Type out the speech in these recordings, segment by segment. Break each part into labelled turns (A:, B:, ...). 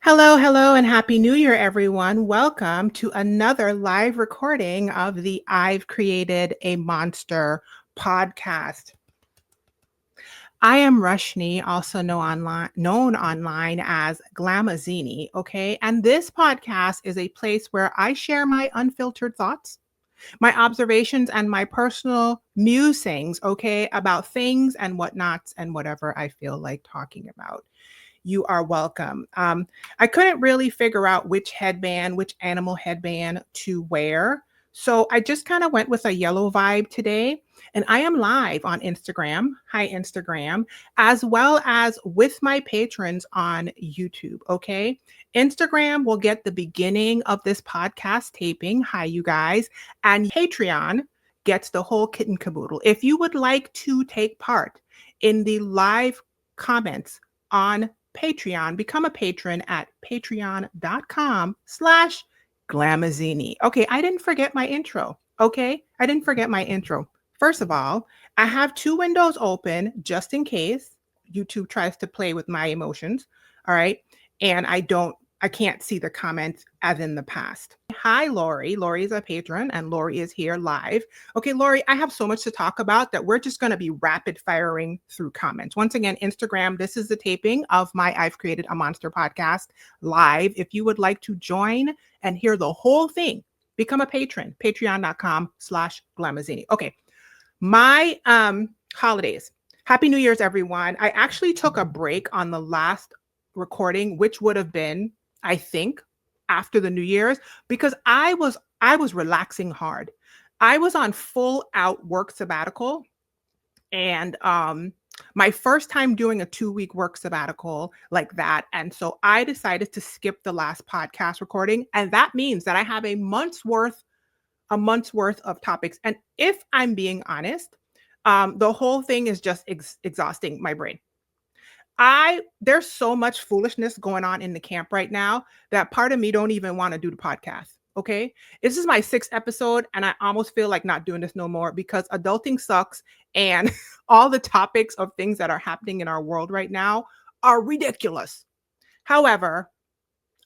A: Hello, hello, and Happy New Year, everyone. Welcome to another live recording of the I've Created a Monster podcast. I am Rushni, also known online as Glamazini, okay? And this podcast is a place where I share my unfiltered thoughts, my observations, and my personal musings, okay, about things and whatnots and whatever I feel like talking about. You are welcome. I couldn't really figure out which animal headband to wear. So I just kind of went with a yellow vibe today. And I am live on Instagram. Hi, Instagram, as well as with my patrons on YouTube. Okay. Instagram will get the beginning of this podcast taping. Hi, you guys. And Patreon gets the whole kit and caboodle. If you would like to take part in the live comments on Patreon, become a patron at patreon.com/Glamazini. Okay, I didn't forget my intro. Okay, I didn't forget my intro. First of all, I have two windows open just in case YouTube tries to play with my emotions. All right. And I can't see the comments as in the past. Hi, Lori. Lori is a patron and Lori is here live. Okay, Lori, I have so much to talk about that we're just going to be rapid firing through comments. Once again, Instagram, this is the taping of my I've Created a Monster podcast live. If you would like to join and hear the whole thing, become a patron, patreon.com/Glamazini. Okay, my holidays. Happy New Year's, everyone. I actually took a break on the last recording, which would have been, I think, after the New Year's, because I was relaxing hard. I was on full out work sabbatical, and my first time doing a 2-week work sabbatical like that. And so I decided to skip the last podcast recording, and that means that I have a month's worth of topics. And if I'm being honest, the whole thing is just exhausting my brain. There's so much foolishness going on in the camp right now that part of me don't even want to do the podcast. Okay. This is my 6th episode and I almost feel like not doing this no more because adulting sucks and all the topics of things that are happening in our world right now are ridiculous. However,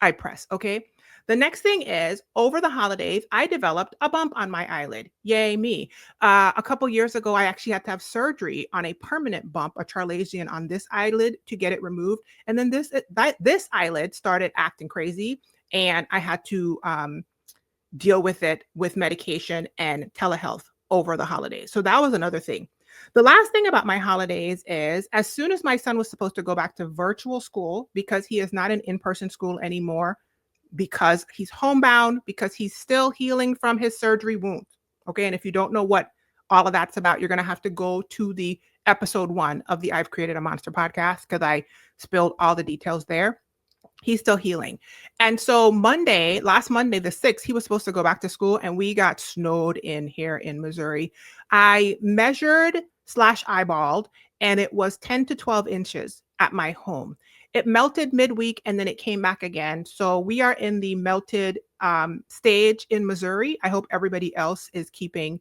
A: I press. Okay. The next thing is over the holidays, I developed a bump on my eyelid. Yay, me. A couple years ago, I actually had to have surgery on a permanent bump, a Charlesian on this eyelid to get it removed. And then this eyelid started acting crazy and I had to deal with it with medication and telehealth over the holidays. So that was another thing. The last thing about my holidays is as soon as my son was supposed to go back to virtual school because he is not in in-person school anymore, because he's homebound, because he's still healing from his surgery wounds. Okay. And if you don't know what all of that's about, you're going to have to go to the episode 1 of the I've Created a Monster podcast because I spilled all the details there. He's still healing. And so last Monday, the 6th, he was supposed to go back to school and we got snowed in here in Missouri. I measured/eyeballed and it was 10 to 12 inches at my home. It melted midweek and then it came back again. So we are in the melted stage in Missouri. I hope everybody else is keeping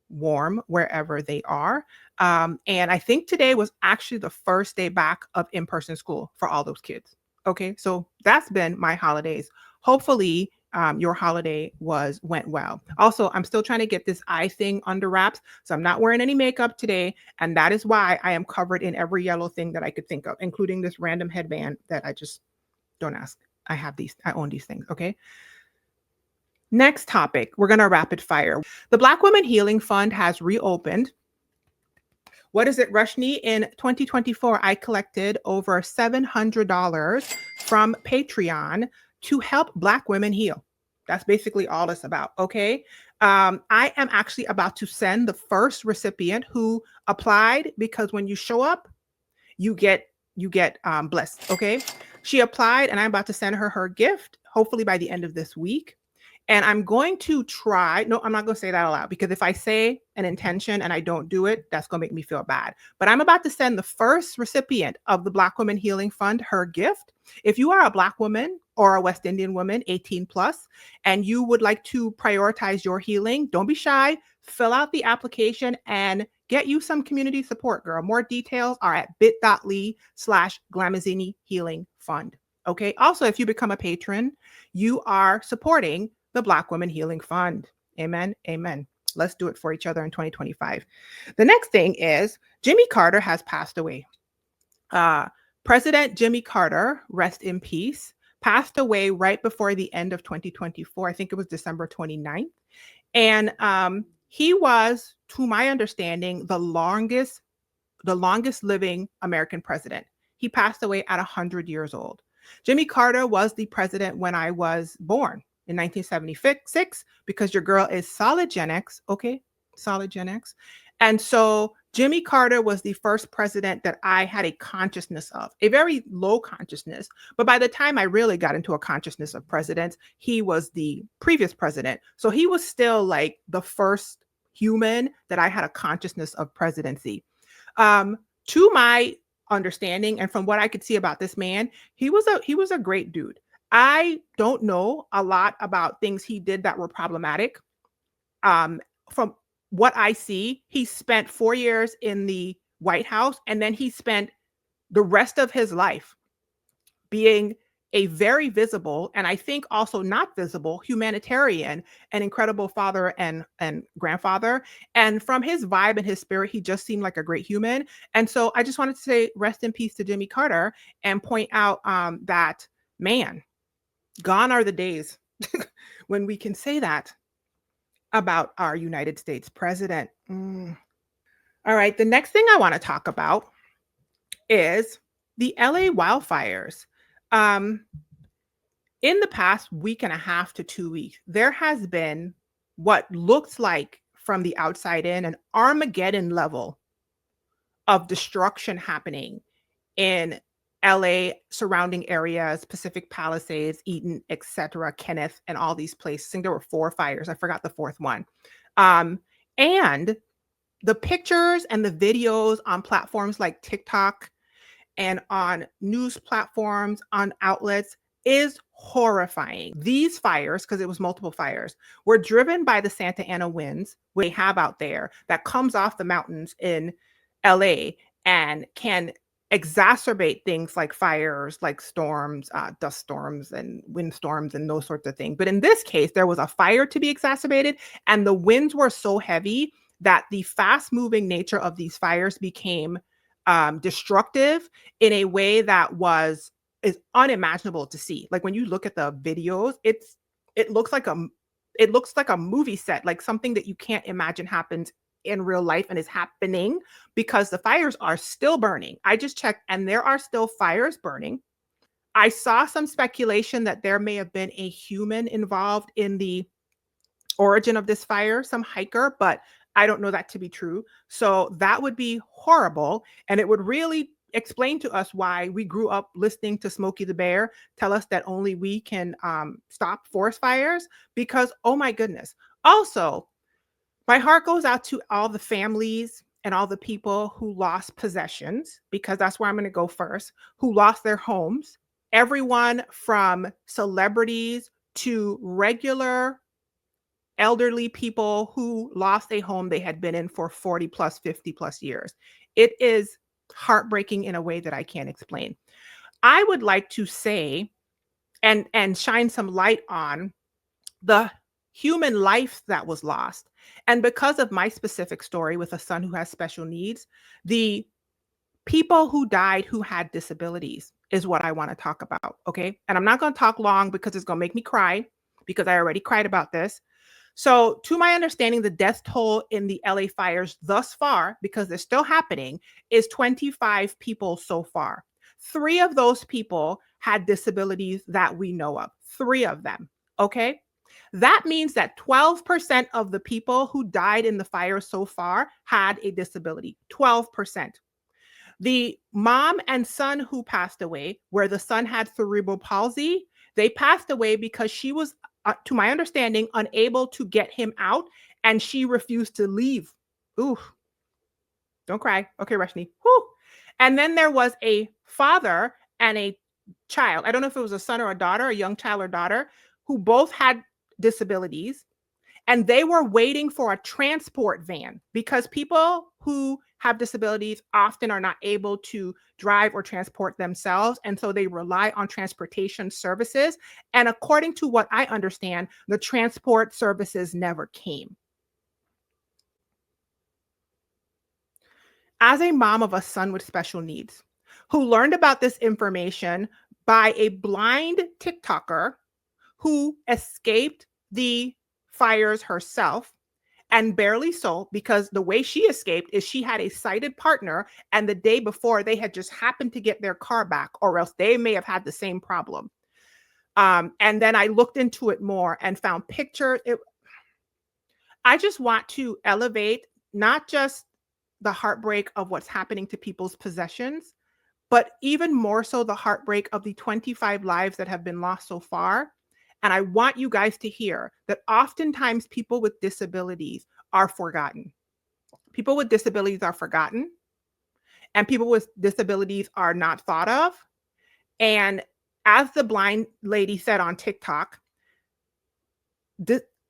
A: warm wherever they are. And I think today was actually the first day back of in-person school for all those kids. Okay, so that's been my holidays. Hopefully, your holiday went well. Also, I'm still trying to get this eye thing under wraps, so I'm not wearing any makeup today, and that is why I am covered in every yellow thing that I could think of, including this random headband that I just don't ask. I own these things. Okay. Next topic, we're gonna rapid fire. The Black Women Healing Fund has reopened. What is it, Rushni? In 2024, I collected over $700 from Patreon to help Black women heal. That's basically all it's about. Okay. I am actually about to send the first recipient who applied because when you show up, you get blessed. Okay. She applied and I'm about to send her gift, hopefully by the end of this week. And I'm going to try, no, I'm not going to say that out loud because if I say an intention and I don't do it, that's going to make me feel bad. But I'm about to send the first recipient of the Black Women Healing Fund her gift. If you are a Black woman or a West Indian woman, 18 plus, and you would like to prioritize your healing, don't be shy, fill out the application and get you some community support, girl. More details are at bit.ly/Glamazini Healing Fund. Okay. Also, if you become a patron, you are supporting the Black Women Healing Fund. Amen. Amen. Let's do it for each other in 2025. The next thing is Jimmy Carter has passed away. President Jimmy Carter, rest in peace, passed away right before the end of 2024. I think it was December 29th. And he was, to my understanding, the longest living American president. He passed away at 100 years old. Jimmy Carter was the president when I was born in 1976, because your girl is solid Gen X, okay? Solid Gen X. And so Jimmy Carter was the first president that I had a consciousness of, a very low consciousness. But by the time I really got into a consciousness of presidents, he was the previous president. So he was still like the first human that I had a consciousness of presidency. To my understanding and from what I could see about this man, he was a great dude. I don't know a lot about things he did that were problematic. From what I see, he spent 4 years in the White House, and then he spent the rest of his life being a very visible, and I think also not visible, humanitarian, an incredible father and grandfather. And from his vibe and his spirit, he just seemed like a great human. And so I just wanted to say rest in peace to Jimmy Carter and point out that, man, gone are the days when we can say that about our United States president. All right, the next thing I want to talk about is the LA wildfires. In the past week and a half to 2 weeks, there has been what looks like from the outside in an Armageddon level of destruction happening in LA, surrounding areas, Pacific Palisades, Eaton, etc., Kenneth, and all these places. I think there were 4 fires. I forgot the 4th one. And the pictures and the videos on platforms like TikTok and on news platforms, on outlets, is horrifying. These fires, because it was multiple fires, were driven by the Santa Ana winds we have out there that comes off the mountains in LA and can exacerbate things like fires, like storms, dust storms and wind storms and those sorts of things. But in this case, there was a fire to be exacerbated, and the winds were so heavy that the fast moving nature of these fires became destructive in a way that is unimaginable to see. Like when you look at the videos, it looks like a movie set, like something that you can't imagine happens in real life and is happening because the fires are still burning. I just checked and there are still fires burning. I saw some speculation that there may have been a human involved in the origin of this fire, some hiker, but I don't know that to be true. So that would be horrible. And it would really explain to us why we grew up listening to Smokey the Bear tell us that only we can stop forest fires, because, oh my goodness. Also, my heart goes out to all the families and all the people who lost possessions, because that's where I'm going to go first, who lost their homes. Everyone from celebrities to regular elderly people who lost a home they had been in for 40 plus, 50 plus years. It is heartbreaking in a way that I can't explain. I would like to say and shine some light on the human life that was lost. And because of my specific story with a son who has special needs, the people who died who had disabilities is what I want to talk about. Okay. And I'm not going to talk long because it's going to make me cry, because I already cried about this. So, to my understanding, the death toll in the LA fires thus far, because they're still happening, is 25 people so far. 3 of those people had disabilities that we know of. 3 of them. Okay. That means that 12% of the people who died in the fire so far had a disability. 12%. The mom and son who passed away, where the son had cerebral palsy, they passed away because she was, to my understanding, unable to get him out, and she refused to leave. Ooh, don't cry. Okay, Rashni. Whew. And then there was a father and a child. I don't know if it was a son or a daughter, a young child or daughter, who both had disabilities, and they were waiting for a transport van because people who have disabilities often are not able to drive or transport themselves. And so they rely on transportation services. And according to what I understand, the transport services never came. As a mom of a son with special needs who learned about this information by a blind TikToker who escaped the fires herself and barely so, because the way she escaped is she had a sighted partner, and the day before they had just happened to get their car back, or else they may have had the same problem. And then I looked into it more and found pictures. I just want to elevate not just the heartbreak of what's happening to people's possessions, but even more so the heartbreak of the 25 lives that have been lost so far. And I want you guys to hear that oftentimes people with disabilities are forgotten. People with disabilities are forgotten, and people with disabilities are not thought of. And as the blind lady said on TikTok,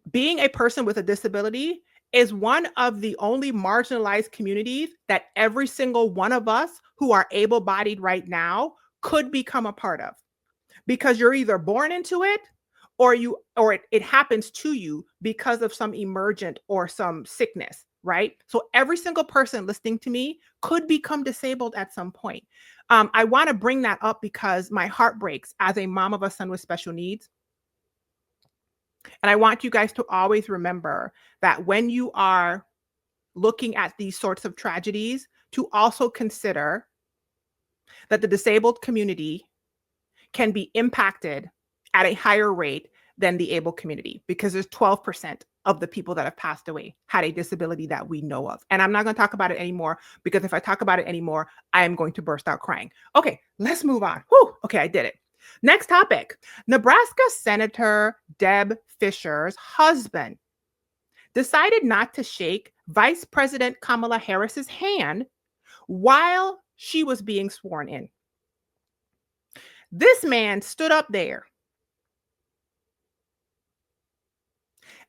A: being a person with a disability is one of the only marginalized communities that every single one of us who are able-bodied right now could become a part of, because you're either born into it or it happens to you because of some emergent or some sickness, right? So every single person listening to me could become disabled at some point. I want to bring that up because my heart breaks as a mom of a son with special needs. And I want you guys to always remember that when you are looking at these sorts of tragedies, to also consider that the disabled community can be impacted at a higher rate than the able community, because there's 12% of the people that have passed away had a disability that we know of. And I'm not going to talk about it anymore, because if I talk about it anymore, I am going to burst out crying. Okay, let's move on. Whew, okay, I did it. Next topic. Nebraska Senator Deb Fischer's husband decided not to shake Vice President Kamala Harris's hand while she was being sworn in. This man stood up there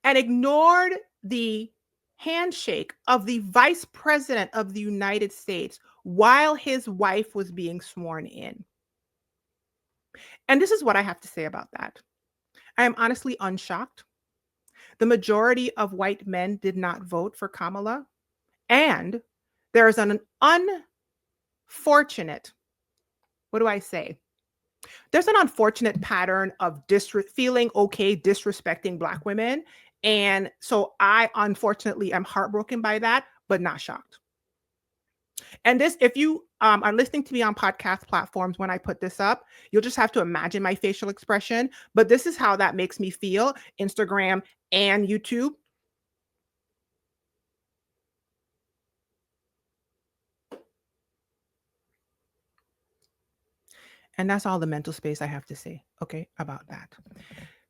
A: and ignored the handshake of the Vice President of the United States while his wife was being sworn in. And this is what I have to say about that. I am honestly unshocked. The majority of white men did not vote for Kamala. And there is an unfortunate, what do I say? There's an unfortunate pattern of feeling okay disrespecting Black women. And so I unfortunately am heartbroken by that, but not shocked. And this, if you are listening to me on podcast platforms when I put this up, you'll just have to imagine my facial expression. But this is how that makes me feel, Instagram and YouTube. And that's all the mental space I have to say, okay, about that.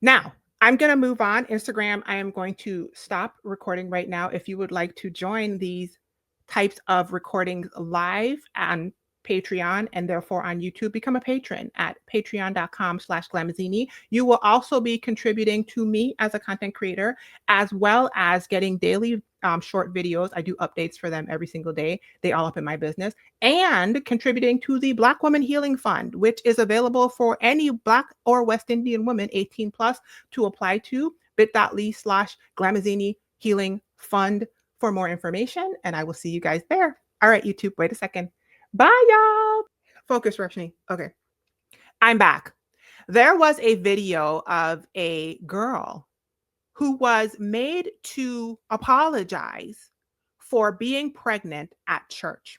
A: Now, I'm going to move on. Instagram, I am going to stop recording right now. If you would like to join these types of recordings live on Patreon and therefore on YouTube, become a patron at patreon.com/Glamazzini. You will also be contributing to me as a content creator, as well as getting daily short videos. I do updates for them every single day. They all up in my business, and contributing to the Black Woman Healing Fund, which is available for any Black or West Indian woman 18 plus to apply to. bit.ly/Glamazzini Healing Fund for more information. And I will see you guys there. All right, YouTube, wait a second. Bye, y'all. Focus, Rashni. Okay, I'm back. There was a video of a girl who was made to apologize for being pregnant at church.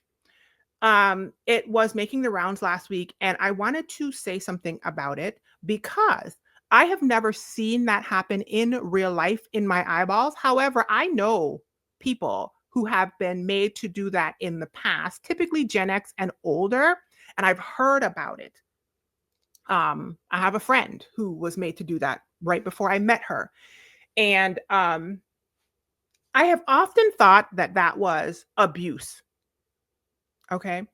A: It was making the rounds last week, and I wanted to say something about it because I have never seen that happen in real life in my eyeballs. However, I know people who have been made to do that in the past, typically Gen X and older, and I've heard about it. I have a friend who was made to do that right before I met her. And I have often thought that that was abuse. Okay.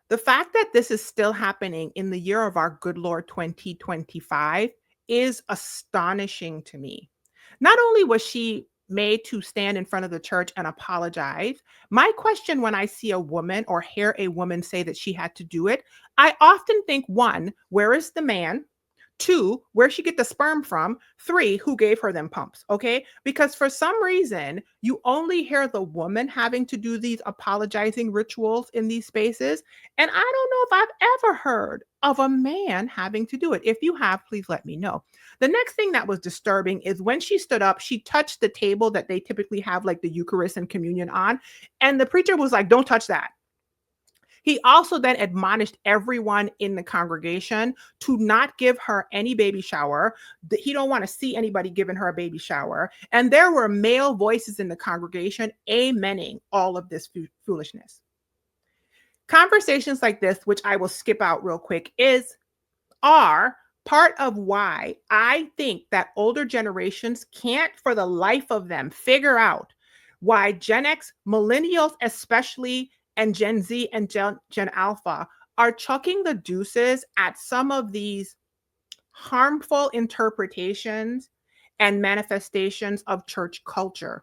A: The fact that this is still happening in the year of our good Lord 2025 is astonishing to me. Not only was she made to stand in front of the church and apologize. My question when I see a woman or hear a woman say that she had to do it, I often think, one, where is the man? Two, where she get the sperm from? Three, who gave her them pumps? Okay. Because for some reason, you only hear the woman having to do these apologizing rituals in these spaces. And I don't know if I've ever heard of a man having to do it. If you have, please let me know. The next thing that was disturbing is when she stood up, she touched the table that they typically have like the Eucharist and communion on. And the preacher was like, don't touch that. He also then admonished everyone in the congregation to not give her any baby shower. He don't want to see anybody giving her a baby shower. And there were male voices in the congregation amening all of this foolishness. Conversations like this, which I will skip out real quick, are part of why I think that older generations can't for the life of them figure out why Gen X, millennials especially, and Gen Z and Gen Alpha are chucking the deuces at some of these harmful interpretations and manifestations of church culture.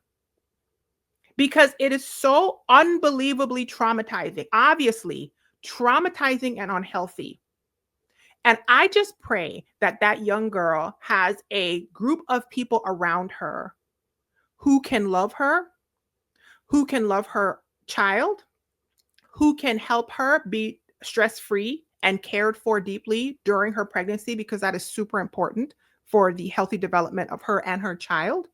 A: Because it is so unbelievably traumatizing, obviously traumatizing and unhealthy. And I just pray that that young girl has a group of people around her who can love her child, who can help her be stress-free and cared for deeply during her pregnancy, because that is super important for the healthy development of her and her child,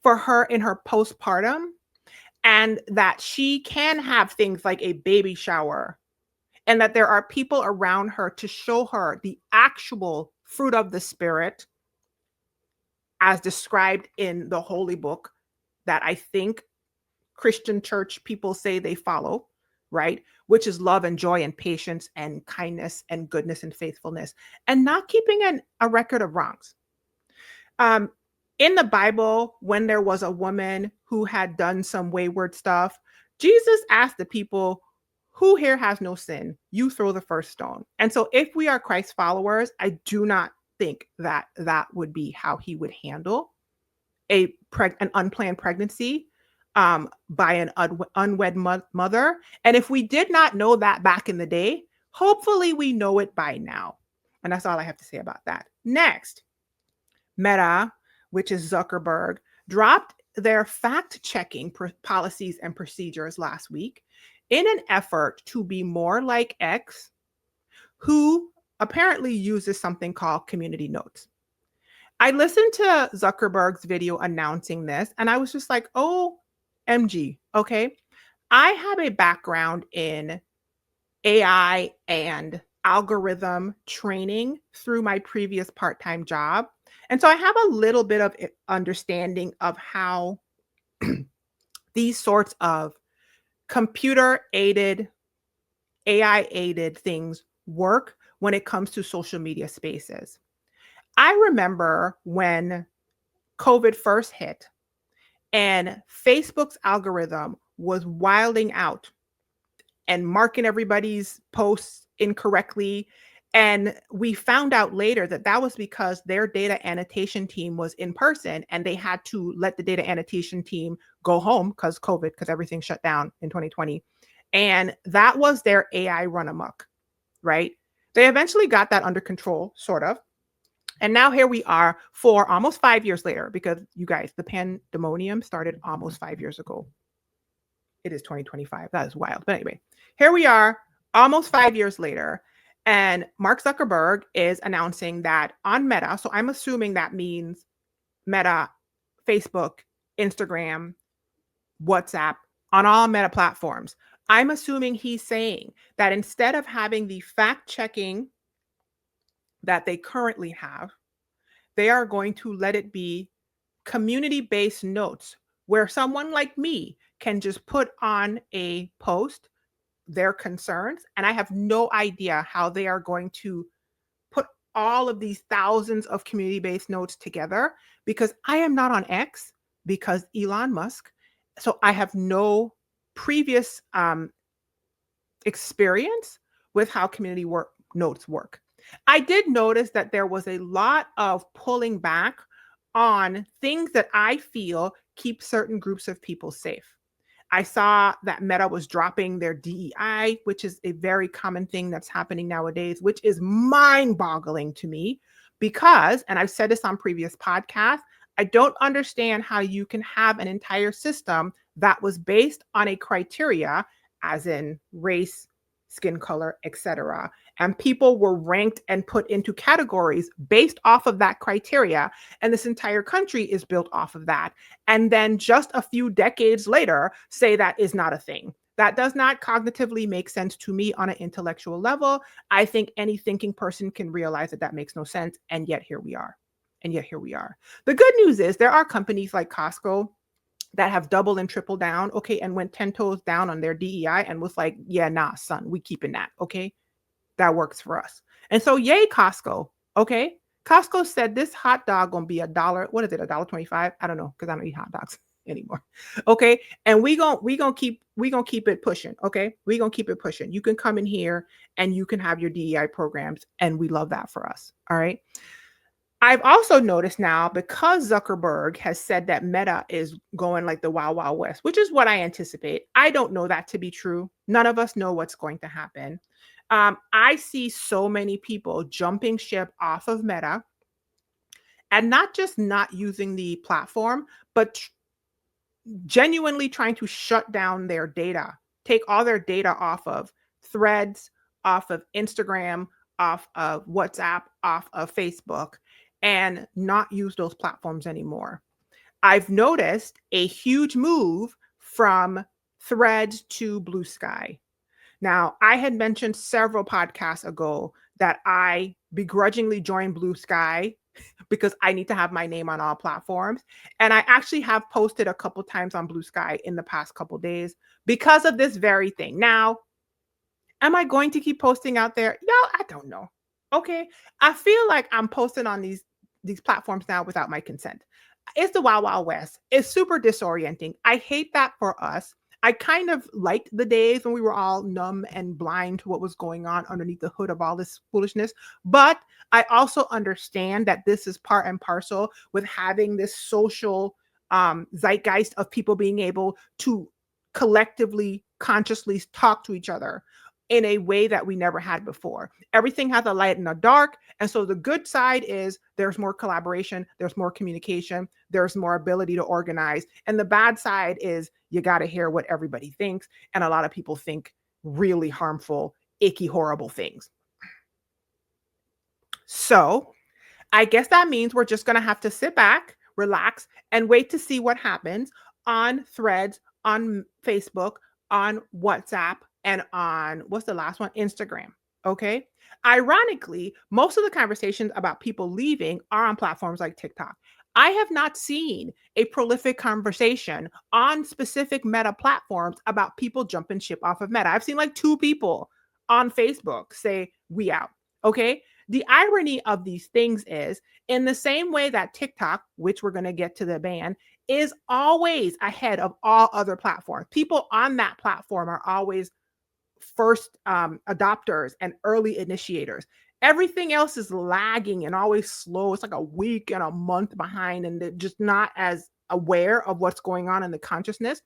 A: for her in her postpartum, and that she can have things like a baby shower, and that there are people around her to show her the actual fruit of the Spirit as described in the Holy Book that I think Christian church people say they follow, right? Which is love and joy and patience and kindness and goodness and faithfulness, and not keeping a record of wrongs. In the Bible, when there was a woman who had done some wayward stuff, Jesus asked the people, who here has no sin? You throw the first stone. And so if we are Christ followers, I do not think that that would be how he would handle an unplanned pregnancy by an unwed mother. And if we did not know that back in the day, hopefully we know it by now. And that's all I have to say about that. Next, Meta, which is Zuckerberg, dropped their fact-checking policies and procedures last week in an effort to be more like X, who apparently uses something called community notes. I listened to Zuckerberg's video announcing this, and I was just like, OMG, okay? I have a background in AI and algorithm training through my previous part-time job. And so I have a little bit of understanding of how these sorts of computer-aided, AI-aided things work when it comes to social media spaces. I remember when COVID first hit and Facebook's algorithm was wilding out and marking everybody's posts incorrectly. And we found out later that that was because their data annotation team was in person and they had to let the data annotation team go home because COVID, because everything shut down in 2020. And that was their AI run amok, right? They eventually got that under control, sort of. And now here we are for almost 5 years later, because you guys, the pandemonium started almost 5 years ago. It is 2025. That is wild. But anyway, here we are almost 5 years later. And Mark Zuckerberg is announcing that on Meta, so I'm assuming that means Meta, Facebook, Instagram, WhatsApp, on all Meta platforms. I'm assuming he's saying that instead of having the fact checking that they currently have, they are going to let it be community-based notes where someone like me can just put on a post their concerns. And I have no idea how they are going to put all of these thousands of community-based notes together, because I am not on X because Elon Musk. So I have no previous experience with how community notes work. I did notice that there was a lot of pulling back on things that I feel keep certain groups of people safe. I saw that Meta was dropping their DEI, which is a very common thing that's happening nowadays, which is mind-boggling to me because, and I've said this on previous podcasts, I don't understand how you can have an entire system that was based on a criteria, as in race, skin color, etc. And people were ranked and put into categories based off of that criteria. And this entire country is built off of that. And then just a few decades later, say that is not a thing. That does not cognitively make sense to me on an intellectual level. I think any thinking person can realize that that makes no sense. And yet here we are. And yet here we are. The good news is there are companies like Costco that have doubled and tripled down, okay, and went 10 toes down on their DEI and was like, yeah, nah, son, we keeping that, okay? That works for us. And so yay, Costco, okay? Costco said this hot dog gonna be $1, what is it, $1.25? I don't know, because I don't eat hot dogs anymore. Okay. And we gonna keep it pushing. Okay. We gonna keep it pushing. You can come in here and you can have your DEI programs, and we love that for us. All right. I've also noticed now, because Zuckerberg has said that Meta is going like the Wild Wild West, which is what I anticipate. I don't know that to be true. None of us know what's going to happen. I see so many people jumping ship off of Meta and not just not using the platform, but genuinely trying to shut down their data, take all their data off of Threads, off of Instagram, off of WhatsApp, off of Facebook, and not use those platforms anymore. I've noticed a huge move from Threads to Blue Sky. Now, I had mentioned several podcasts ago that I begrudgingly joined Blue Sky because I need to have my name on all platforms. And I actually have posted a couple times on Blue Sky in the past couple days because of this very thing. Now, am I going to keep posting out there? Y'all, I don't know. Okay. I feel like I'm posting on these platforms now without my consent. It's the Wild Wild West. It's super disorienting. I hate that for us. I kind of liked the days when we were all numb and blind to what was going on underneath the hood of all this foolishness. But I also understand that this is part and parcel with having this social zeitgeist of people being able to collectively, consciously talk to each other in a way that we never had before. Everything has a light and a dark. And so the good side is there's more collaboration, there's more communication, there's more ability to organize. And the bad side is you got to hear what everybody thinks. And a lot of people think really harmful, icky, horrible things. So I guess that means we're just going to have to sit back, relax, and wait to see what happens on Threads, on Facebook, on WhatsApp, and on, what's the last one? Instagram. Okay. Ironically, most of the conversations about people leaving are on platforms like TikTok. I have not seen a prolific conversation on specific Meta platforms about people jumping ship off of Meta. I've seen like 2 people on Facebook say, we out. Okay. The irony of these things is, in the same way that TikTok, which we're going to get to the ban, is always ahead of all other platforms. People on that platform are always first adopters and early initiators. Everything else is lagging and always slow. It's like a week and a month behind, and they're just not as aware of what's going on in the consciousness.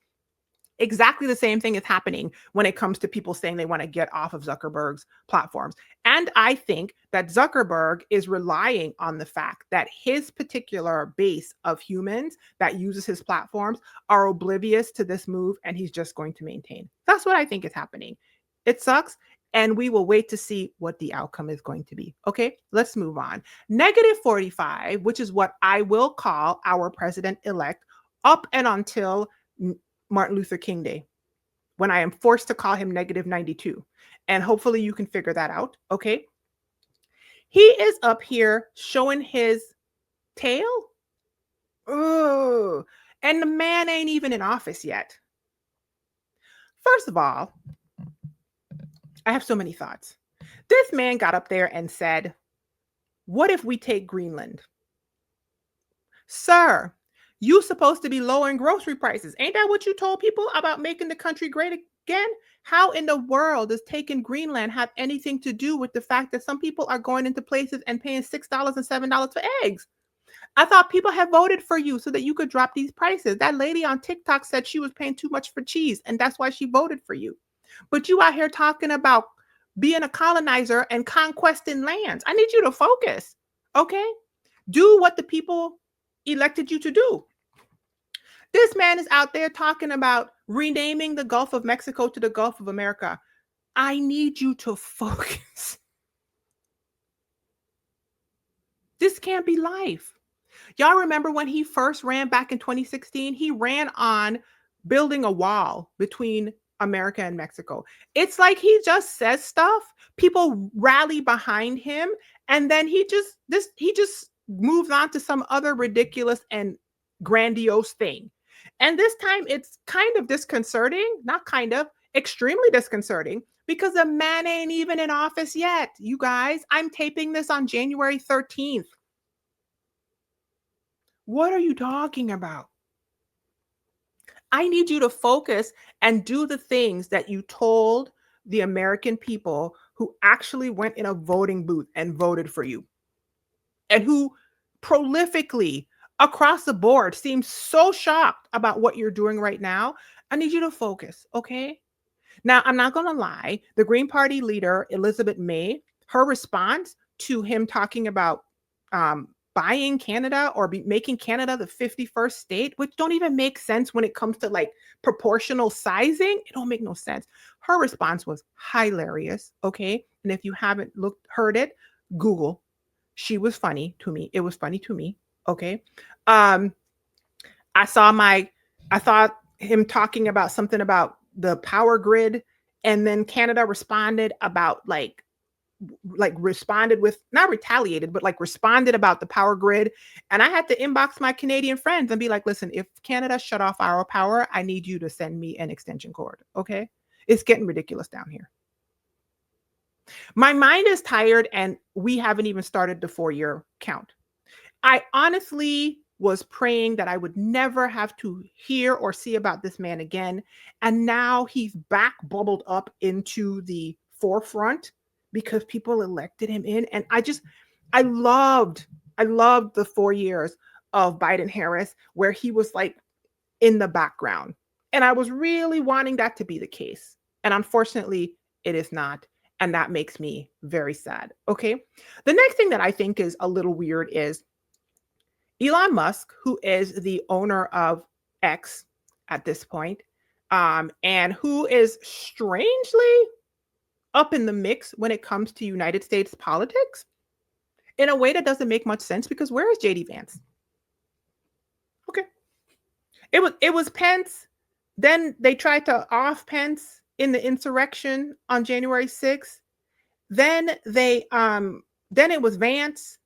A: Exactly the same thing is happening when it comes to people saying they want to get off of Zuckerberg's platforms. And I think that Zuckerberg is relying on the fact that his particular base of humans that uses his platforms are oblivious to this move, and he's just going to maintain. That's what I think is happening. It sucks, and we will wait to see what the outcome is going to be. Okay, let's move on. -45, which is what I will call our president-elect up and until Martin Luther King Day, when I am forced to call him -92. And hopefully you can figure that out. Okay. He is up here showing his tail. Ugh. And the man ain't even in office yet. First of all, I have so many thoughts. This man got up there and said, what if we take Greenland? Sir, you supposed to be lowering grocery prices. Ain't that what you told people about making the country great again? How in the world does taking Greenland have anything to do with the fact that some people are going into places and paying $6 and $7 for eggs? I thought people had voted for you so that you could drop these prices. That lady on TikTok said she was paying too much for cheese, and that's why she voted for you. But you out here talking about being a colonizer and conquesting lands. I need you to focus, okay? Do what the people elected you to do. This man is out there talking about renaming the Gulf of Mexico to the Gulf of America. I need you to focus. This can't be life. Y'all remember when he first ran back in 2016? He ran on building a wall between America and Mexico. It's like he just says stuff, people rally behind him, and then he just moves on to some other ridiculous and grandiose thing. And this time it's kind of disconcerting, not kind of, extremely disconcerting because the man ain't even in office yet. You guys, I'm taping this on January 13th. What are you talking about? I need you to focus and do the things that you told the American people who actually went in a voting booth and voted for you and who prolifically across the board seem so shocked about what you're doing right now. I need you to focus, okay? Now, I'm not going to lie. The Green Party leader, Elizabeth May, her response to him talking about buying Canada or making Canada the 51st state, which don't even make sense when it comes to like proportional sizing. It don't make no sense. Her response was hilarious. Okay. And if you haven't heard it, Google. She was funny to me. It was funny to me. Okay. I thought him talking about something about the power grid, and then Canada responded about responded with, not retaliated, but like responded about the power grid. And I had to inbox my Canadian friends and be like, listen, if Canada shut off our power, I need you to send me an extension cord. Okay. It's getting ridiculous down here. My mind is tired and we haven't even started the 4-year count. I honestly was praying that I would never have to hear or see about this man again. And now he's back bubbled up into the forefront because people elected him in. And I loved the 4 years of Biden Harris where he was like in the background. And I was really wanting that to be the case. And unfortunately, it is not. And that makes me very sad. Okay. The next thing that I think is a little weird is Elon Musk, who is the owner of X at this point, and who is strangely up in the mix when it comes to United States politics in a way that doesn't make much sense because where is JD Vance? Okay. It was Pence. Then they tried to off Pence in the insurrection on January 6th. Then it was Vance.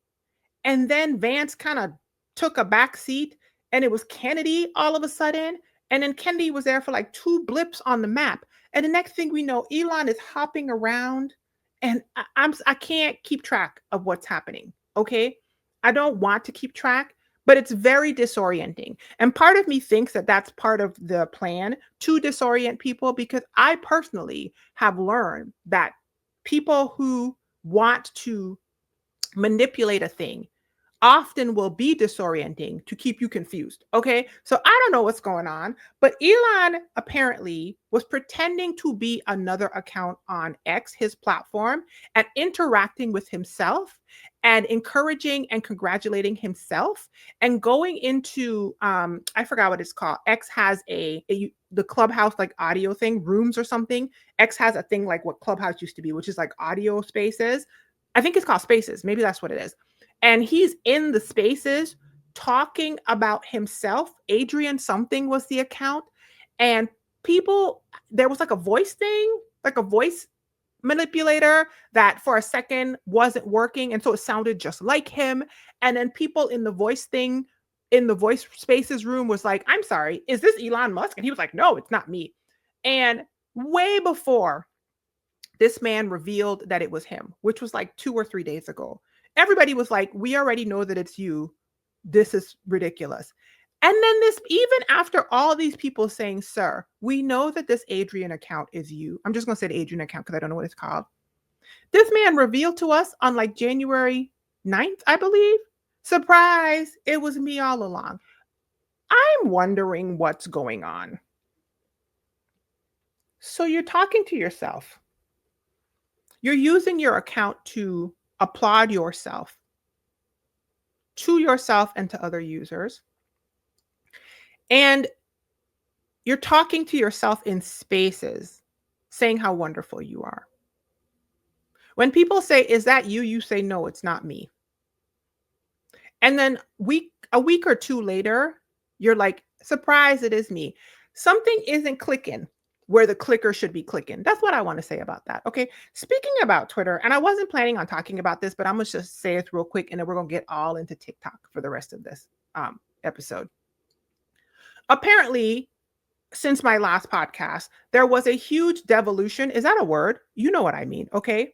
A: And then Vance kind of took a back seat and it was Kennedy all of a sudden. And then Kennedy was there for like 2 blips on the map. And the next thing we know, Elon is hopping around and I can't keep track of what's happening. Okay. I don't want to keep track, but it's very disorienting. And part of me thinks that that's part of the plan to disorient people because I personally have learned that people who want to manipulate a thing often will be disorienting to keep you confused. Okay. So I don't know what's going on, but Elon apparently was pretending to be another account on X, his platform, and interacting with himself and encouraging and congratulating himself and going into, I forgot what it's called. X has the Clubhouse like audio thing, rooms or something. X has a thing like what Clubhouse used to be, which is like audio spaces. I think it's called Spaces. Maybe that's what it is. And he's in the spaces talking about himself. Adrian something was the account. And there was like a voice thing, like a voice manipulator that for a second wasn't working. And so it sounded just like him. And then people in the voice thing, in the voice spaces room was like, I'm sorry, is this Elon Musk? And he was like, no, it's not me. And way before this man revealed that it was him, which was like 2 or 3 days ago, everybody was like, we already know that it's you. This is ridiculous. And then even after all these people saying, sir, we know that this Adrian account is you. I'm just going to say the Adrian account because I don't know what it's called. This man revealed to us on like January 9th, I believe, Surprise, it was me all along. I'm wondering what's going on. So you're talking to yourself. You're using your account to applaud yourself to yourself and to other users. And you're talking to yourself in spaces, saying how wonderful you are. When people say, "Is that you?" You say, "No, it's not me." And then a week or two later, you're like, "Surprise, it is me." Something isn't clicking where the clicker should be clicking. That's what I want to say about that. Okay. Speaking about Twitter, and I wasn't planning on talking about this, but I'm going to just say it real quick and then we're going to get all into TikTok for the rest of this episode. Apparently, since my last podcast, there was a huge devolution. Is that a word? You know what I mean. Okay.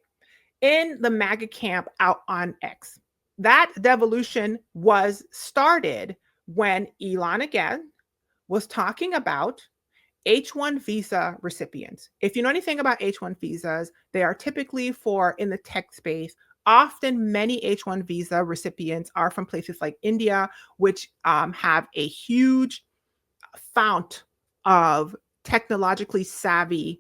A: In the MAGA camp out on X. That devolution was started when Elon again was talking about H-1 visa recipients. If you know anything about H-1 visas, they are typically for in the tech space. Often, many H-1 visa recipients are from places like India, which have a huge fount of technologically savvy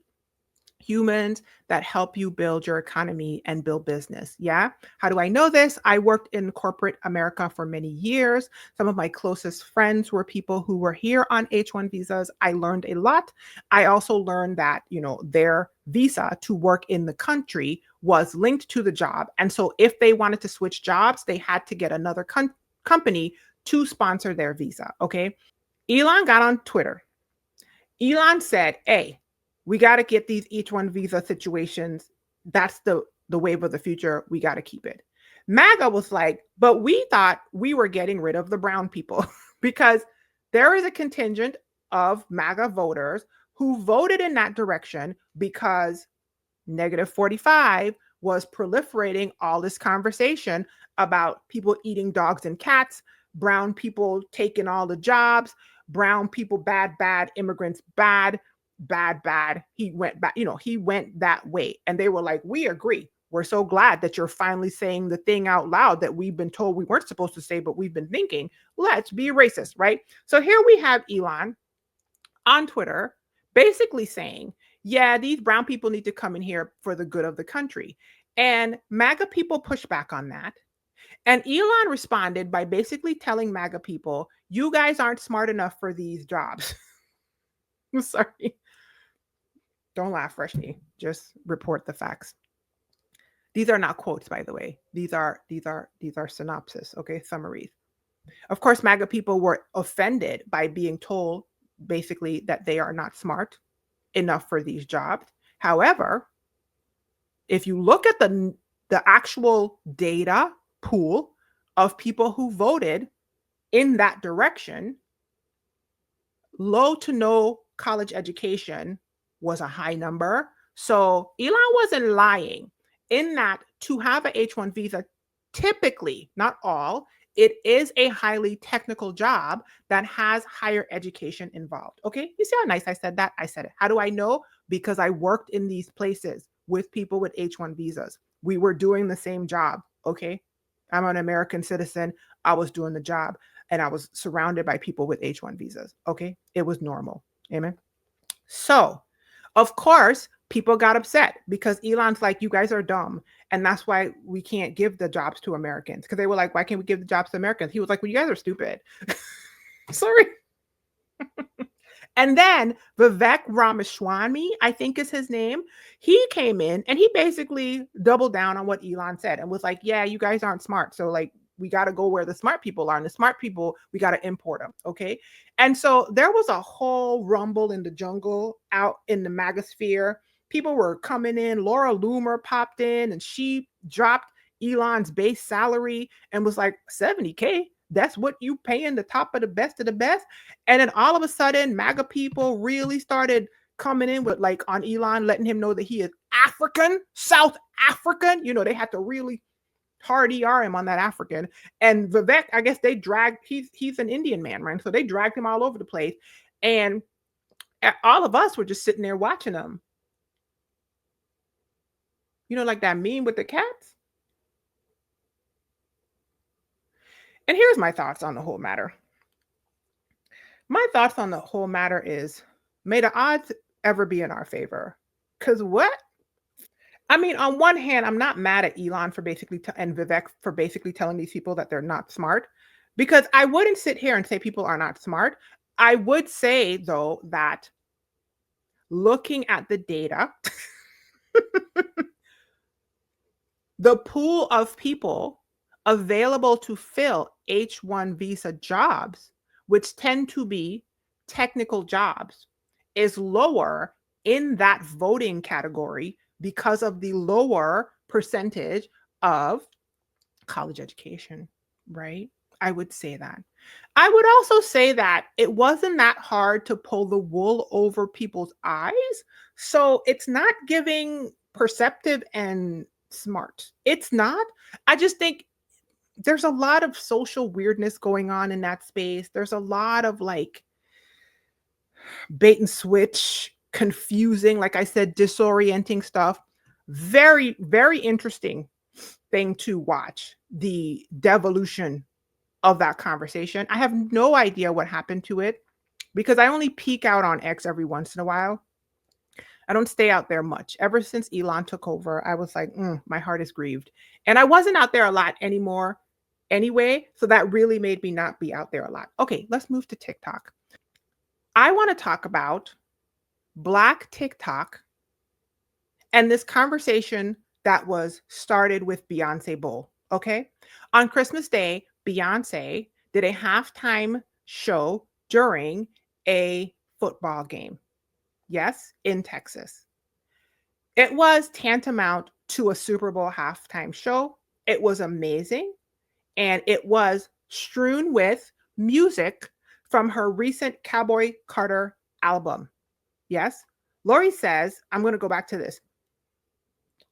A: humans that help you build your economy and build business. Yeah. How do I know this? I worked in corporate America for many years. Some of my closest friends were people who were here on H-1 visas. I learned a lot. I also learned that, their visa to work in the country was linked to the job. And so if they wanted to switch jobs, they had to get another company to sponsor their visa. Okay. Elon got on Twitter. Elon said, "Hey, we got to get these H-1 visa situations. That's the wave of the future. We got to keep it." MAGA was like, "But we thought we were getting rid of the brown people," because there is a contingent of MAGA voters who voted in that direction because -45 was proliferating all this conversation about people eating dogs and cats, brown people taking all the jobs, brown people bad, bad, immigrants bad, bad, bad. He went back, he went that way. And they were like, "We agree. We're so glad that you're finally saying the thing out loud that we've been told we weren't supposed to say, but we've been thinking. Let's be racist," right? So here we have Elon on Twitter basically saying, "Yeah, these brown people need to come in here for the good of the country." And MAGA people push back on that. And Elon responded by basically telling MAGA people, "You guys aren't smart enough for these jobs." I'm sorry. Don't laugh, Freshly. Just report the facts. These are not quotes, by the way. These are synopsis, okay, summaries. Of course, MAGA people were offended by being told basically that they are not smart enough for these jobs. However, if you look at the actual data pool of people who voted in that direction, low to no college education was a high number. So Elon wasn't lying in that to have a H-1 visa, typically, not all, it is a highly technical job that has higher education involved. Okay, you see how nice I said that? I said it. How do I know? Because I worked in these places with people with H-1 visas. We were doing the same job. Okay, I'm an American citizen. I was doing the job and I was surrounded by people with H-1 visas. Okay, it was normal. Amen. So, of course, people got upset because Elon's like, "You guys are dumb. And that's why we can't give the jobs to Americans." Because they were like, "Why can't we give the jobs to Americans?" He was like, "Well, you guys are stupid." Sorry. And then Vivek Ramaswamy, I think is his name, he came in and he basically doubled down on what Elon said and was like, "Yeah, you guys aren't smart. So like we got to go where the smart people are. And the smart people, we got to import them." Okay. And so there was a whole rumble in the jungle out in the MAGA sphere. People were coming in. Laura Loomer popped in and she dropped Elon's base salary and was like, "70K. That's what you paying the top of the best of the best." And then all of a sudden, MAGA people really started coming in with like on Elon, letting him know that he is African, South African. They had to really hard ER him on that African. And Vivek, I guess they dragged, he's an Indian man, right? So they dragged him all over the place. And all of us were just sitting there watching him. Like that meme with the cats. And here's my thoughts on the whole matter. My thoughts on the whole matter is, may the odds ever be in our favor. Because what? I mean, on one hand, I'm not mad at Elon for and Vivek for basically telling these people that they're not smart, because I wouldn't sit here and say people are not smart. I would say, though, that looking at the data, the pool of people available to fill H-1 visa jobs, which tend to be technical jobs, is lower in that voting category because of the lower percentage of college education, right? I would say that. I would also say that it wasn't that hard to pull the wool over people's eyes. So it's not giving perceptive and smart. It's not. I just think there's a lot of social weirdness going on in that space. There's a lot of like bait and switch, confusing, like I said, disorienting stuff. Very, very interesting thing to watch, the devolution of that conversation. I have no idea what happened to it because I only peek out on X every once in a while. I don't stay out there much. Ever since Elon took over, I was like, my heart is grieved. And I wasn't out there a lot anymore anyway. So that really made me not be out there a lot. Okay, let's move to TikTok. I want to talk about Black TikTok and this conversation that was started with Beyonce Bowl. Okay. On Christmas Day, Beyonce did a halftime show during a football game. Yes, in Texas. It was tantamount to a Super Bowl halftime show. It was amazing. And it was strewn with music from her recent Cowboy Carter album. Yes. Lori says, I'm going to go back to this.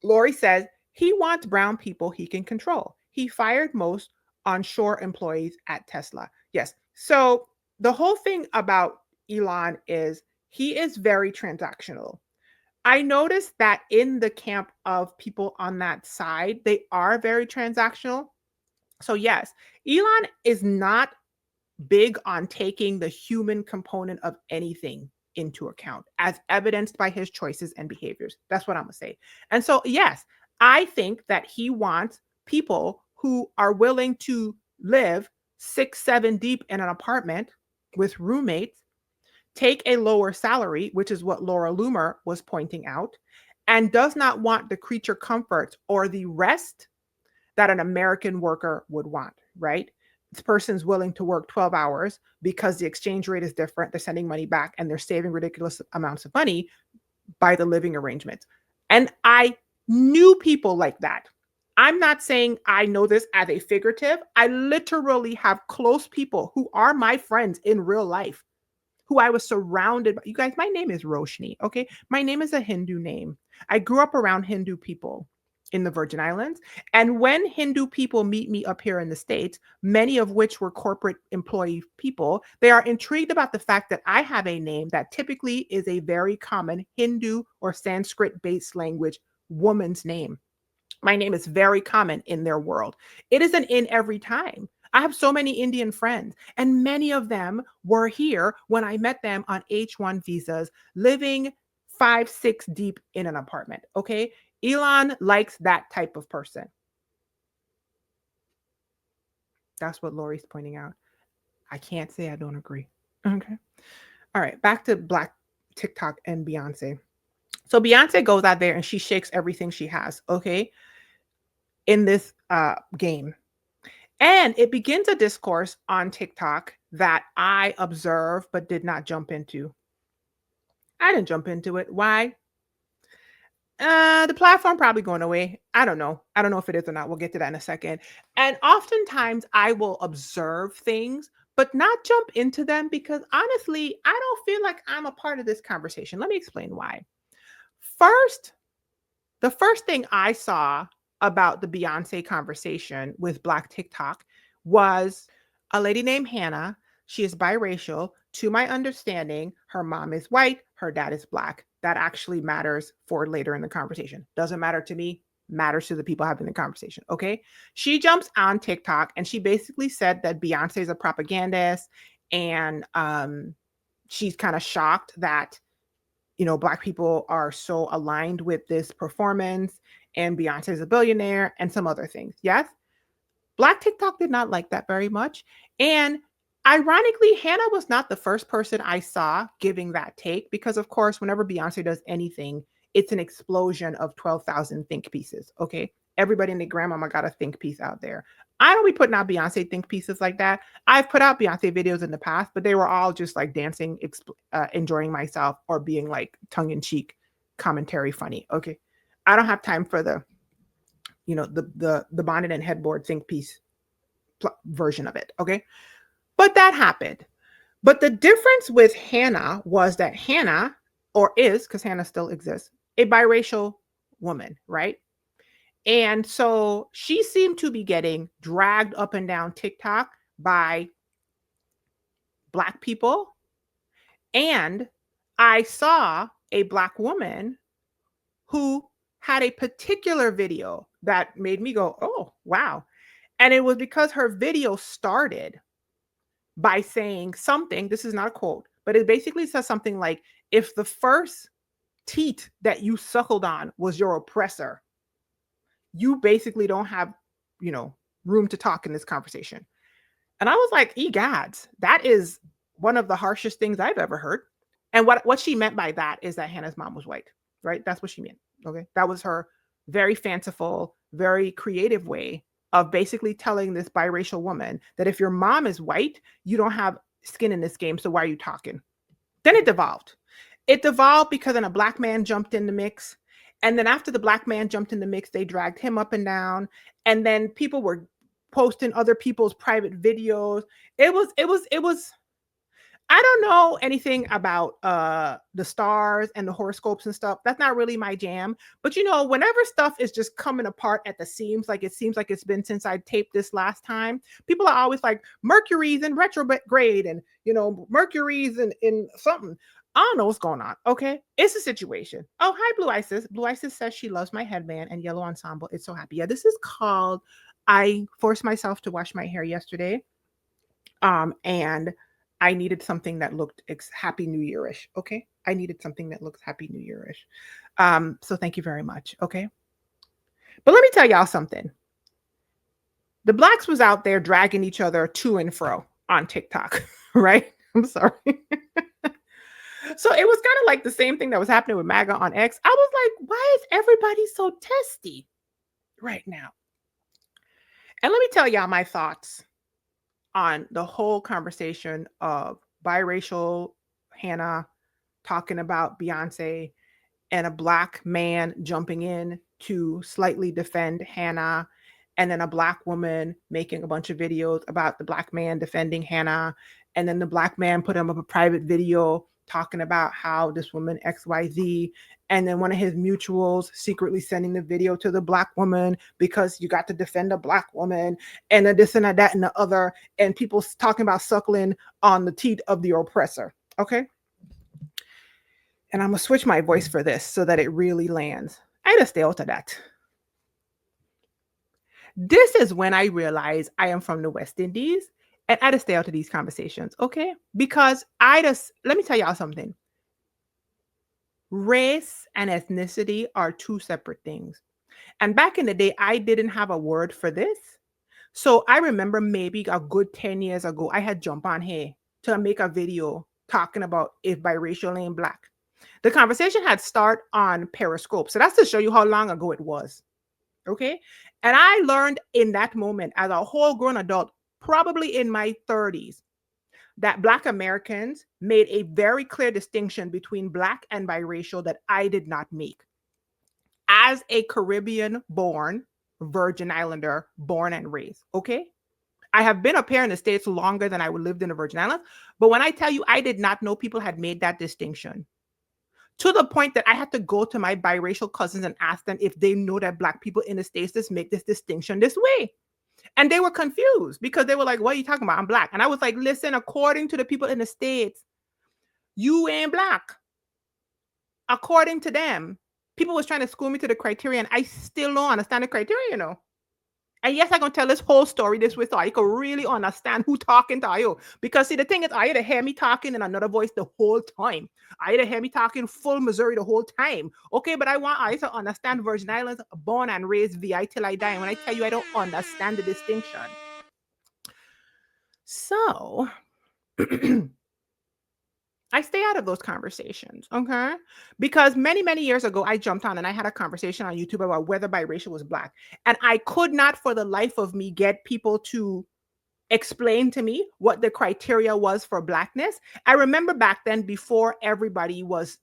A: Lori says he wants brown people he can control. He fired most onshore employees at Tesla. Yes. So the whole thing about Elon is he is very transactional. I noticed that in the camp of people on that side, they are very transactional. So, yes, Elon is not big on taking the human component of anything into account, as evidenced by his choices and behaviors. That's what I'm going to say. And so, yes, I think that he wants people who are willing to live 6, 7 deep in an apartment with roommates, take a lower salary, which is what Laura Loomer was pointing out, and does not want the creature comforts or the rest that an American worker would want, right? This person's willing to work 12 hours because the exchange rate is different. They're sending money back and they're saving ridiculous amounts of money by the living arrangements. And I knew people like that. I'm not saying I know this as a figurative. I literally have close people who are my friends in real life who I was surrounded by. You guys, my name is Roshni, okay? My name is a Hindu name. I grew up around Hindu people in the Virgin Islands. And when Hindu people meet me up here in the States, many of which were corporate employee people, they are intrigued about the fact that I have a name that typically is a very common Hindu or Sanskrit-based language woman's name. My name is very common in their world. It isn't in every time. I have so many Indian friends, and many of them were here when I met them on H-1 visas, living 5, 6 deep in an apartment. Okay. Elon likes that type of person. That's what Lori's pointing out. I can't say I don't agree. Okay. All right. Back to Black TikTok and Beyonce. So Beyonce goes out there and she shakes everything she has. Okay. In this game. And it begins a discourse on TikTok that I observed but did not jump into. I didn't jump into it. Why? The platform probably going away. I don't know. I don't know if it is or not. We'll get to that in a second. And oftentimes I will observe things, but not jump into them because honestly, I don't feel like I'm a part of this conversation. Let me explain why. First, the first thing I saw about the Beyonce conversation with Black TikTok was a lady named Hannah. She is biracial. To my understanding, her mom is white, her dad is Black. That actually matters for later in the conversation. Doesn't matter to me, matters to the people having the conversation. Okay. She jumps on TikTok and she basically said that Beyonce is a propagandist, and she's kind of shocked that, Black people are so aligned with this performance, and Beyonce is a billionaire and some other things. Yes. Black TikTok did not like that very much. And ironically, Hannah was not the first person I saw giving that take, because, of course, whenever Beyonce does anything, it's an explosion of 12,000 think pieces. Okay. Everybody and their grandmama got a think piece out there. I don't be putting out Beyonce think pieces like that. I've put out Beyonce videos in the past, but they were all just like dancing, enjoying myself, or being like tongue in cheek commentary funny. Okay. I don't have time for the the bonnet and headboard think piece version of it. Okay. But that happened. But the difference with Hannah was that Hannah, or is, because Hannah still exists, a biracial woman, right? And so she seemed to be getting dragged up and down TikTok by Black people. And I saw a Black woman who had a particular video that made me go, oh, wow. And it was because her video started by saying something, this is not a quote, but it basically says something like, if the first teat that you suckled on was your oppressor, you basically don't have, room to talk in this conversation. And I was like, egads, that is one of the harshest things I've ever heard. And what she meant by that is that Hannah's mom was white, right? That's what she meant. Okay. That was her very fanciful, very creative way of basically telling this biracial woman that if your mom is white, you don't have skin in this game. So why are you talking? Then it devolved. It devolved because then a Black man jumped in the mix. And then after the Black man jumped in the mix, they dragged him up and down. And then people were posting other people's private videos. It was I don't know anything about the stars and the horoscopes and stuff. That's not really my jam. But whenever stuff is just coming apart at the seams, like it seems like it's been since I taped this last time, people are always like, Mercury's in retrograde, and Mercury's in something. I don't know what's going on. Okay. It's a situation. Oh, hi, Blue Isis. Blue Isis says she loves my headband and yellow ensemble. It's so happy. Yeah, this is called, I forced myself to wash my hair yesterday. And I needed something that looked Happy New Year-ish. Okay. I needed something that looks Happy New Year-ish. So thank you very much. Okay. But let me tell y'all something. The Blacks was out there dragging each other to and fro on TikTok, right? I'm sorry. So it was kind of like the same thing that was happening with MAGA on X. I was like, why is everybody so testy right now? And let me tell y'all my thoughts on the whole conversation of biracial Hannah talking about Beyonce and a Black man jumping in to slightly defend Hannah, and then a Black woman making a bunch of videos about the Black man defending Hannah, and then the Black man put up a private video talking about how this woman XYZ, and then one of his mutuals secretly sending the video to the Black woman because you got to defend a Black woman, and then this and that and the other, and people talking about suckling on the teat of the oppressor. Okay. And I'm gonna switch my voice for this so that it really lands. I just stay out of that. This is when I realize I am from the West Indies, and I just stay out of these conversations, okay? Because let me tell y'all something. Race and ethnicity are two separate things. And back in the day, I didn't have a word for this. So I remember maybe a good 10 years ago, I had jumped on here to make a video talking about if biracial ain't Black. The conversation had started on Periscope. So that's to show you how long ago it was. Okay. And I learned in that moment as a whole grown adult, probably in my 30s, that Black Americans made a very clear distinction between Black and biracial that I did not make. As a Caribbean-born Virgin Islander, born and raised, okay? I have been up here in the States longer than I lived in the Virgin Islands, but when I tell you I did not know people had made that distinction, to the point that I had to go to my biracial cousins and ask them if they know that Black people in the States just make this distinction this way. And they were confused because they were like, what are you talking about? I'm Black. And I was like, listen, according to the people in the States, you ain't Black. According to them, People was trying to school me to the criteria, and I still don't understand the criteria, you know. And yes, I'm gonna tell this whole story this way so you can really understand who talking to you. Because see, the thing is, I either hear me talking in another voice the whole time. I either hear me talking full Missouri the whole time. Okay, but I want I to understand Virgin Islands, born and raised VI till I die. And when I tell you I don't understand the distinction. So I stay out of those conversations, okay? Because many, many years ago, I jumped on and I had a conversation on YouTube about whether biracial was Black. And I could not for the life of me get people to explain to me what the criteria was for Blackness. I remember back then, before everybody was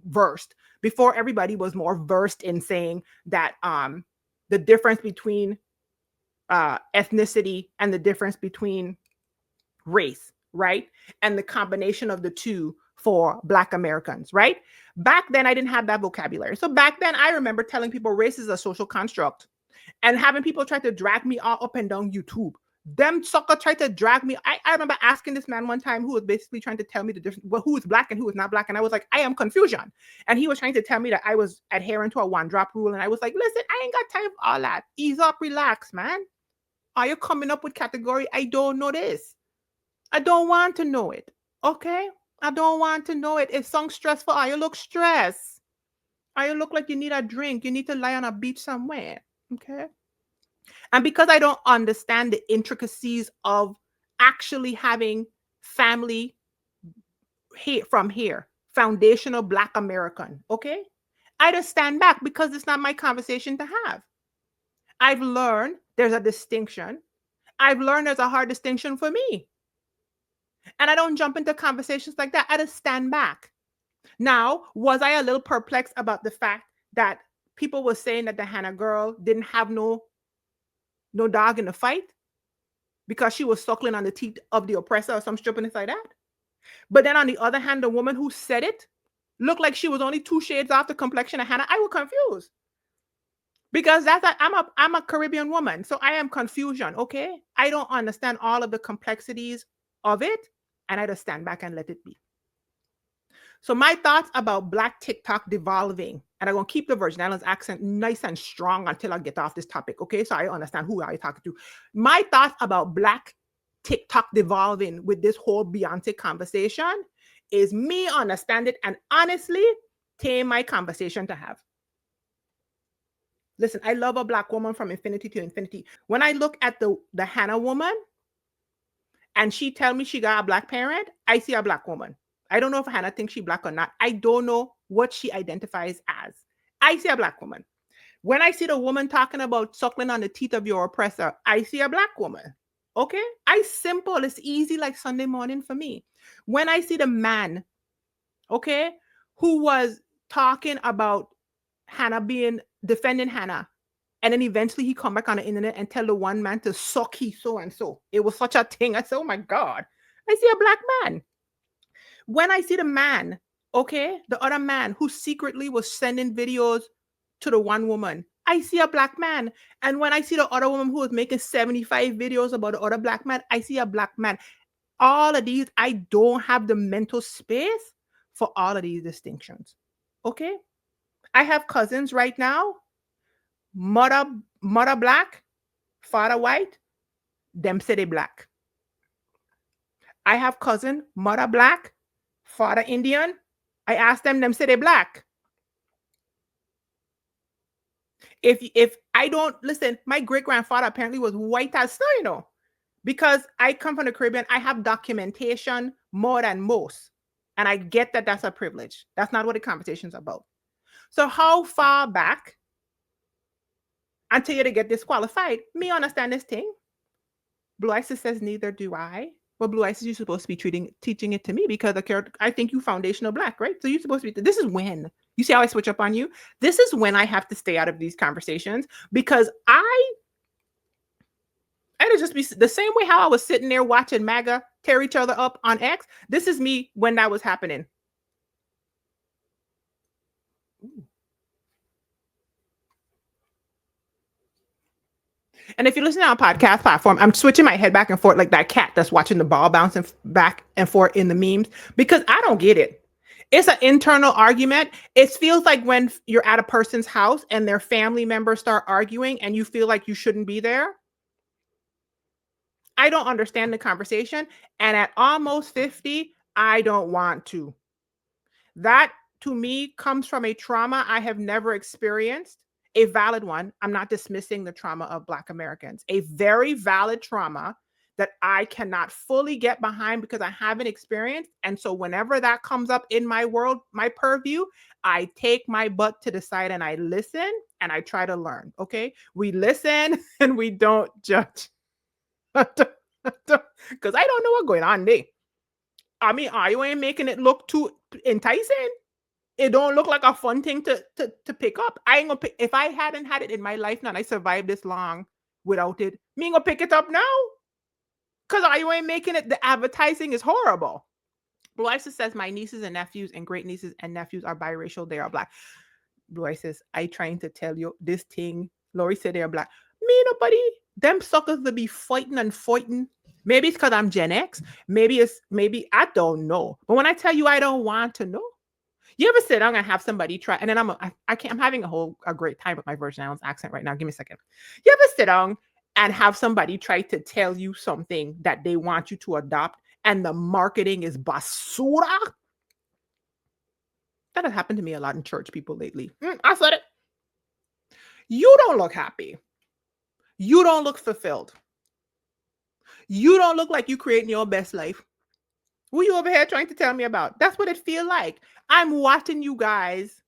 A: versed, before everybody was more versed in saying that the difference between ethnicity and the difference between race, right? And the combination of the two for Black Americans, right? Back then, I didn't have that vocabulary. So back then, I remember telling people race is a social construct and having people try to drag me all up and down YouTube. Them sucker tried to drag me. I remember asking this man one time who was basically trying to tell me the difference, well, who is Black and who is not Black. And I was like, I am confusion. And he was trying to tell me that I was adhering to a one drop rule. And I was like, listen, I ain't got time for all that. Ease up, relax, man. Are you coming up with category? I don't know this. I don't want to know it. Okay? I don't want to know it. It sounds stressful. You look stressed. You look like you need a drink. You need to lie on a beach somewhere. Okay? And because I don't understand the intricacies of actually having family from here, foundational Black American, okay? I just stand back because it's not my conversation to have. I've learned there's a distinction. I've learned there's a hard distinction for me. And I don't jump into conversations like that. I just stand back. Now, was I a little perplexed about the fact that people were saying that the Hannah girl didn't have no dog in the fight because she was suckling on the teeth of the oppressor or some stupidness like that? But then on the other hand, the woman who said it looked like she was only 2 shades off the complexion of Hannah. I was confused. Because I'm a Caribbean woman, so I am confusion, okay? I don't understand all of the complexities of it, and I just stand back and let it be. So my thoughts about Black TikTok devolving, and I'm going to keep the Virgin Islands accent nice and strong until I get off this topic, okay? So I understand who I'm talking to. My thoughts about Black TikTok devolving with this whole Beyonce conversation is me understand it and honestly tame my conversation to have. Listen, I love a Black woman from infinity to infinity. When I look at the Hannah woman and she tell me she got a Black parent, I see a Black woman. I don't know if Hannah thinks she's Black or not. I don't know what she identifies as. I see a Black woman. When I see the woman talking about suckling on the teeth of your oppressor, I see a Black woman. Okay? Simple. It's easy like Sunday morning for me. When I see the man, okay, who was talking about Hannah defending Hannah, and then eventually he come back on the internet and tell the one man to suck he so and so. It was such a thing. I said, oh my God, I see a Black man. When I see the man, okay, the other man who secretly was sending videos to the one woman, I see a Black man. And when I see the other woman who was making 75 videos about the other Black man, I see a Black man. All of these, I don't have the mental space for all of these distinctions. Okay? I have cousins right now, mother Black, father white, them say they Black. I have cousin, mother Black, father Indian. I ask them say they Black. If I don't listen, my great grandfather apparently was white as snow, you know, because I come from the Caribbean. I have documentation more than most, and I get that that's a privilege. That's not what the conversation's about. So how far back until you get disqualified? Me understand this thing. Blue Isis says neither do I. Well, Blue Isis, you're supposed to be teaching it to me because I think you foundational Black, right? So you're supposed to be. This is when you see how I switch up on you. This is when I have to stay out of these conversations because it'll just be the same way how I was sitting there watching MAGA tear each other up on X. This is me when that was happening. Ooh. And if you're listening on a podcast platform, I'm switching my head back and forth like that cat that's watching the ball bouncing back and forth in the memes because I don't get it. It's an internal argument. It feels like when you're at a person's house and their family members start arguing and you feel like you shouldn't be there. I don't understand the conversation. And at almost 50, I don't want to. That to me comes from a trauma I have never experienced, a valid one. I'm not dismissing the trauma of Black Americans, a very valid trauma that I cannot fully get behind because I haven't experienced. And so whenever that comes up in my world, my purview, I take my butt to the side and I listen and I try to learn. Okay. We listen and we don't judge. Because I don't know what's going on there. I mean, you ain't making it look too enticing. It don't look like a fun thing to pick up. I ain't gonna pick if I hadn't had it in my life now and I survived this long without it. Me ain't gonna pick it up now. Cause you ain't making it. The advertising is horrible. Blue Isis says my nieces and nephews and great nieces and nephews are biracial. They are Black. Blue Isis, I trying to tell you this thing. Lori said they are Black. Me nobody. Them suckers to be fighting and fighting. Maybe it's because I'm Gen X. Maybe I don't know. But when I tell you I don't want to know, you ever sit down and have somebody try, and then I'm having a great time with my Virgin Islands accent right now. Give me a second. You ever sit down and have somebody try to tell you something that they want you to adopt and the marketing is basura? That has happened to me a lot in church people lately. I said it. You don't look happy. You don't look fulfilled. You don't look like you creating your best life. Who you over here trying to tell me about? That's what it feel like. I'm watching you guys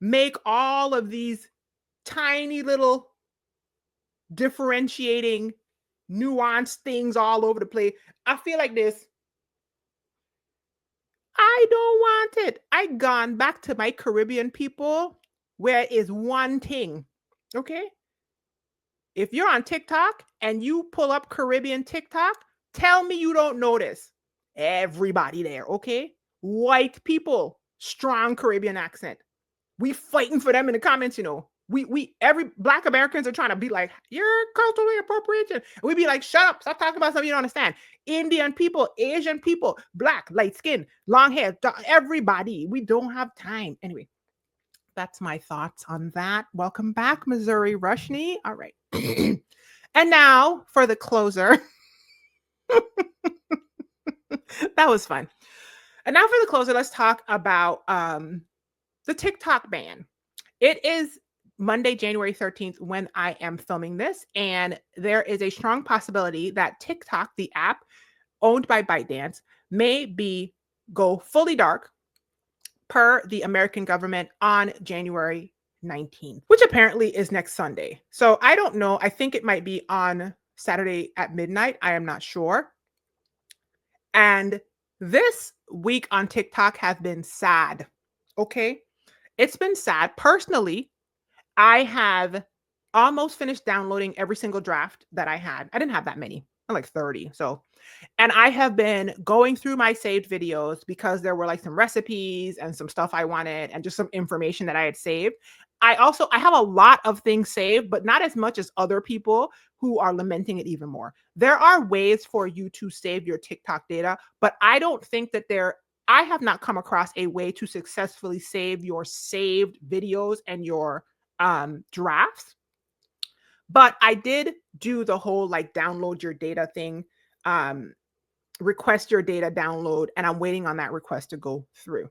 A: make all of these tiny little differentiating nuanced things all over the place. I feel like this. I don't want it. I gone back to my Caribbean people where it is one thing. Okay. If you're on TikTok and you pull up Caribbean TikTok, tell me you don't notice everybody there. Okay. White people, strong Caribbean accent. We fighting for them in the comments, you know. Every Black Americans are trying to be like, you're culturally appropriation. We be like, shut up, stop talking about something you don't understand. Indian people, Asian people, Black, light skin, long hair, everybody. We don't have time. Anyway, that's my thoughts on that. Welcome back, Missouri Rushni. All right. And now for the closer. That was fun. And now for the closer, let's talk about the TikTok ban. It is Monday, January 13th, when I am filming this, and there is a strong possibility that TikTok, the app owned by ByteDance, may go fully dark per the American government on January 19th, which apparently is next Sunday. So I don't know. I think it might be on Saturday at midnight. I am not sure. And this week on TikTok has been sad. Okay. It's been sad. Personally, I have almost finished downloading every single draft that I had. I didn't have that many. I'm like 30. So, and I have been going through my saved videos because there were like some recipes and some stuff I wanted and just some information that I had saved. I have a lot of things saved, but not as much as other people who are lamenting it even more. There are ways for you to save your TikTok data, but I don't think that I have not come across a way to successfully save your saved videos and your drafts. But I did do the whole like download your data thing, request your data download, and I'm waiting on that request to go through.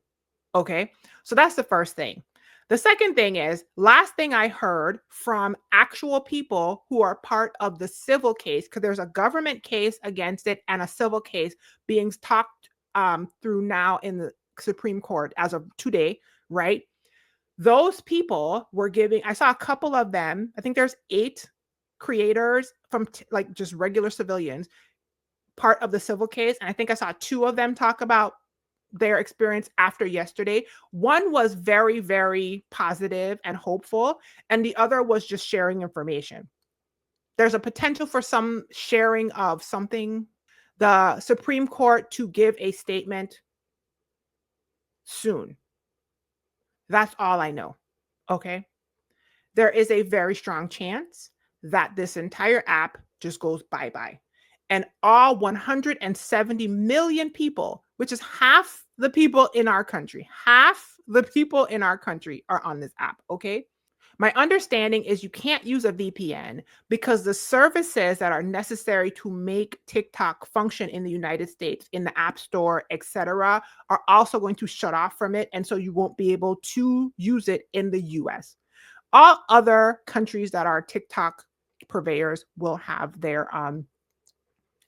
A: Okay, so that's the first thing. The second thing is, last thing I heard from actual people who are part of the civil case, because there's a government case against it and a civil case being talked through now in the Supreme Court as of today, right? Those people were I saw a couple of them. I think there's 8 creators from like just regular civilians, part of the civil case. And I think I saw 2 of them talk about their experience after yesterday. One was very, very positive and hopeful, and the other was just sharing information. There's a potential for some sharing of something. The Supreme Court to give a statement soon. That's all I know. Okay. There is a very strong chance that this entire app just goes bye-bye. And all 170 million people which is half the people in our country. Half the people in our country are on this app, okay? My understanding is you can't use a VPN because the services that are necessary to make TikTok function in the United States, in the App Store, etc., are also going to shut off from it. And so you won't be able to use it in the US. All other countries that are TikTok purveyors will have their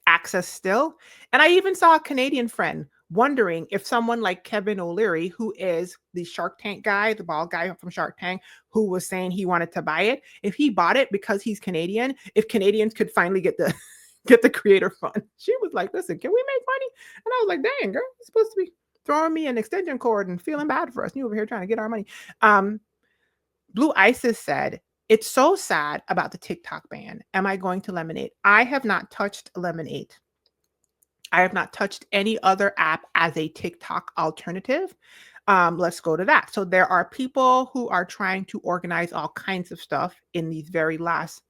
A: access still. And I even saw a Canadian friend wondering if someone like Kevin O'Leary, who is the Shark Tank guy, the bald guy from Shark Tank, who was saying he wanted to buy it, if he bought it because he's Canadian, if Canadians could finally get the get the creator fund. She was like, listen, can we make money? And I was like, dang, girl, you're supposed to be throwing me an extension cord and feeling bad for us. You over here trying to get our money. Blue Isis said, it's so sad about the TikTok ban. Am I going to Lemonade? I have not touched Lemonade. I have not touched any other app as a TikTok alternative. Let's go to that. So there are people who are trying to organize all kinds of stuff in these very last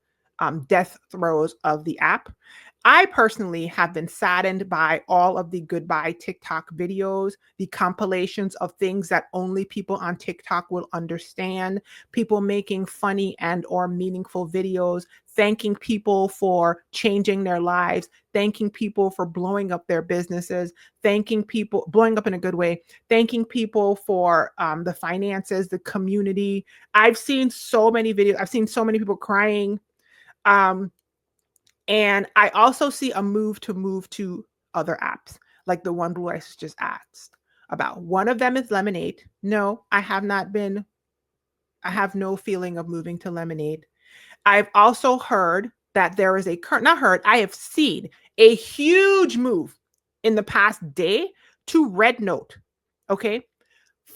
A: death throes of the app. I personally have been saddened by all of the goodbye TikTok videos, the compilations of things that only people on TikTok will understand, people making funny and or meaningful videos, thanking people for changing their lives, thanking people for blowing up their businesses, thanking people, blowing up in a good way, thanking people for the finances, the community. I've seen so many videos. I've seen so many people crying. And I also see a move to other apps, like the one Blue Ice just asked about. One of them is Lemonade. No, I have no feeling of moving to Lemonade. I've also heard that there is I have seen a huge move in the past day to RedNote. Okay.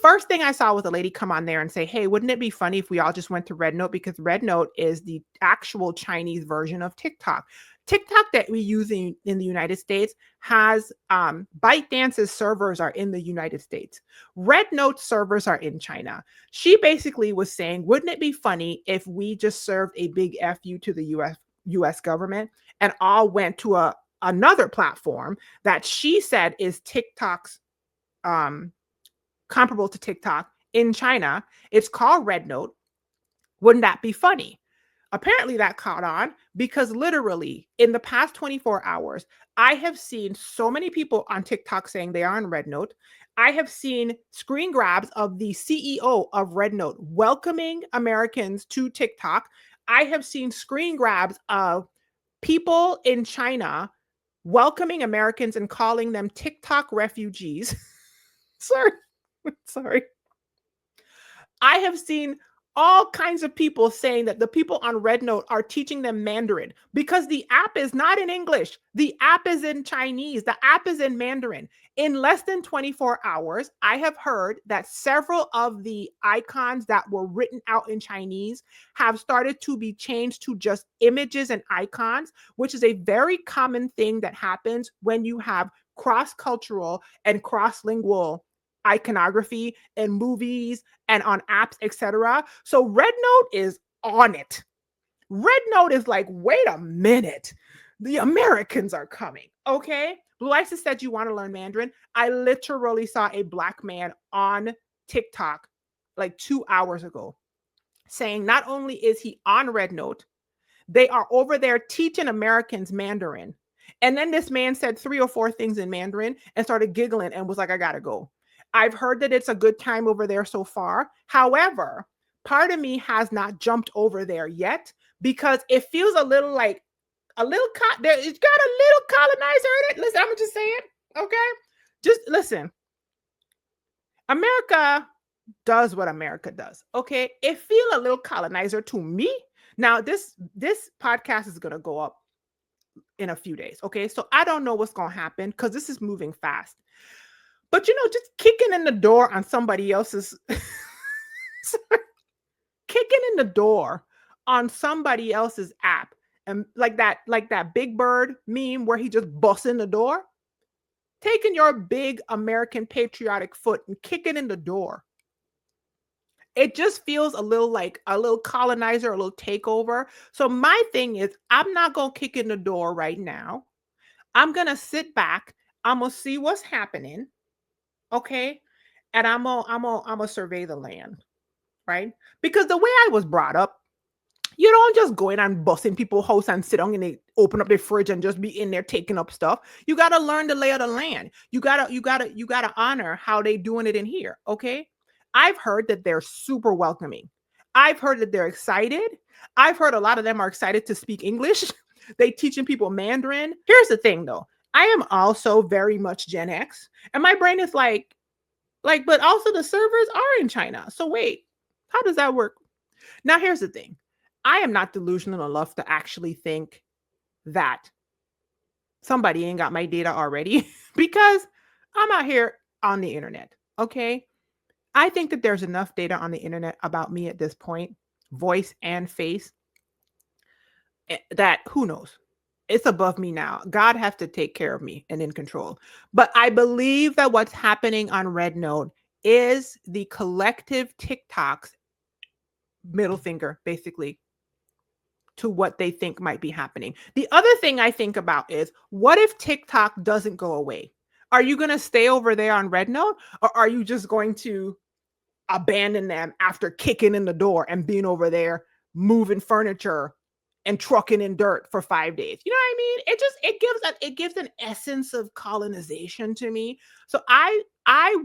A: First thing I saw was a lady come on there and say, hey, wouldn't it be funny if we all just went to RedNote? Because RedNote is the actual Chinese version of TikTok. TikTok that we use in the United States has ByteDance's servers are in the United States. RedNote servers are in China. She basically was saying, wouldn't it be funny if we just served a big FU to the US government and all went to another platform that she said is TikTok's comparable to TikTok in China. It's called RedNote. Wouldn't that be funny? Apparently that caught on because literally in the past 24 hours, I have seen so many people on TikTok saying they are on RedNote. I have seen screen grabs of the CEO of RedNote welcoming Americans to TikTok. I have seen screen grabs of people in China welcoming Americans and calling them TikTok refugees. Sorry. I have seen all kinds of people saying that the people on RedNote are teaching them Mandarin because the app is not in English. The app is in Chinese. The app is in Mandarin. In less than 24 hours, I have heard that several of the icons that were written out in Chinese have started to be changed to just images and icons, which is a very common thing that happens when you have cross-cultural and cross-lingual iconography in movies and on apps, etc. So RedNote is on it. RedNote is like, wait a minute, the Americans are coming. Okay. Blue Isis said you want to learn Mandarin. I literally saw a Black man on TikTok like 2 hours ago saying not only is he on RedNote, they are over there teaching Americans Mandarin. And then this man said 3 or 4 things in Mandarin and started giggling and was like, I gotta go. I've heard that it's a good time over there so far. However, part of me has not jumped over there yet because it feels a little like it's got a little colonizer in it. Listen, I'm just saying, okay? Just listen. America does what America does, okay? It feels a little colonizer to me. Now, this podcast is going to go up in a few days, okay? So I don't know what's going to happen because this is moving fast. But, just kicking in the door on somebody else's, kicking in the door on somebody else's app, and like that Big Bird meme where he just busts in the door, taking your big American patriotic foot and kicking in the door. It just feels a little like a little colonizer, a little takeover. So my thing is, I'm not going to kick in the door right now. I'm going to sit back. I'm gonna see what's happening, okay? And I'm gonna survey the land, right? Because the way I was brought up, you don't just go in and bust in people's house and sit down and they open up their fridge and just be in there taking up stuff. You gotta learn the lay of the land. You gotta honor how they doing it in here. Okay. I've heard that they're super welcoming. I've heard that they're excited. I've heard a lot of them are excited to speak English. They teaching people Mandarin. Here's the thing though. I am also very much Gen X. And my brain is but also the servers are in China. So wait, how does that work? Now here's the thing. I am not delusional enough to actually think that somebody ain't got my data already because I'm out here on the internet. Okay. I think that there's enough data on the internet about me at this point, voice and face, that who knows? It's above me now. God has to take care of me and in control. But I believe that what's happening on RedNote is the collective TikToks middle finger, basically, to what they think might be happening. The other thing I think about is, what if TikTok doesn't go away? Are you going to stay over there on RedNote, or are you just going to abandon them after kicking in the door and being over there moving furniture and trucking in dirt for 5 days? You know what I mean? It gives an essence of colonization to me. So I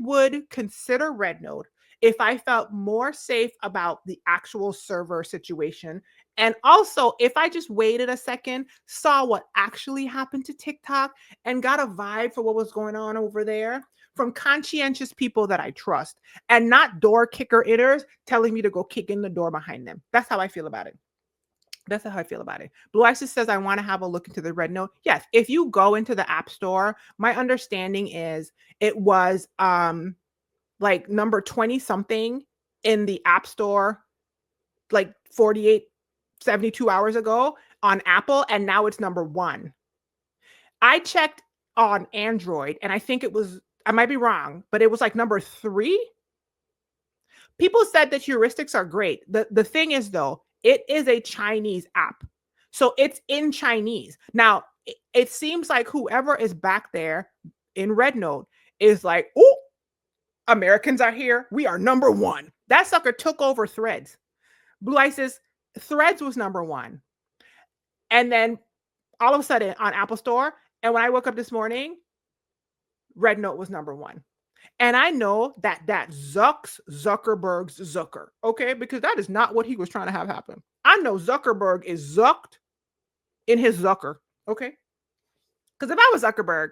A: would consider RedNote if I felt more safe about the actual server situation. And also, if I just waited a second, saw what actually happened to TikTok, and got a vibe for what was going on over there from conscientious people that I trust, and not door kicker itters telling me to go kick in the door behind them. That's how I feel about it. That's how I feel about it. Blue Isis says, I want to have a look into the RedNote. Yes, if you go into the App Store, my understanding is it was like number 20 something in the App Store, like 48, 72 hours ago on Apple, and now it's number 1. I checked on Android, and I think I might be wrong, but it was like number 3. People said that heuristics are great. The thing is, though, it is a Chinese app. So it's in Chinese. Now, it seems like whoever is back there in RedNote is like, oh, Americans are here. We are number 1. That sucker took over Threads. Blue Isis, Threads was number 1. And then all of a sudden on Apple Store, and when I woke up this morning, RedNote was number 1. And I know that Zuckerberg's Zucker, okay? Because that is not what he was trying to have happen. I know Zuckerberg is zucked in his Zucker, okay? Because if I was Zuckerberg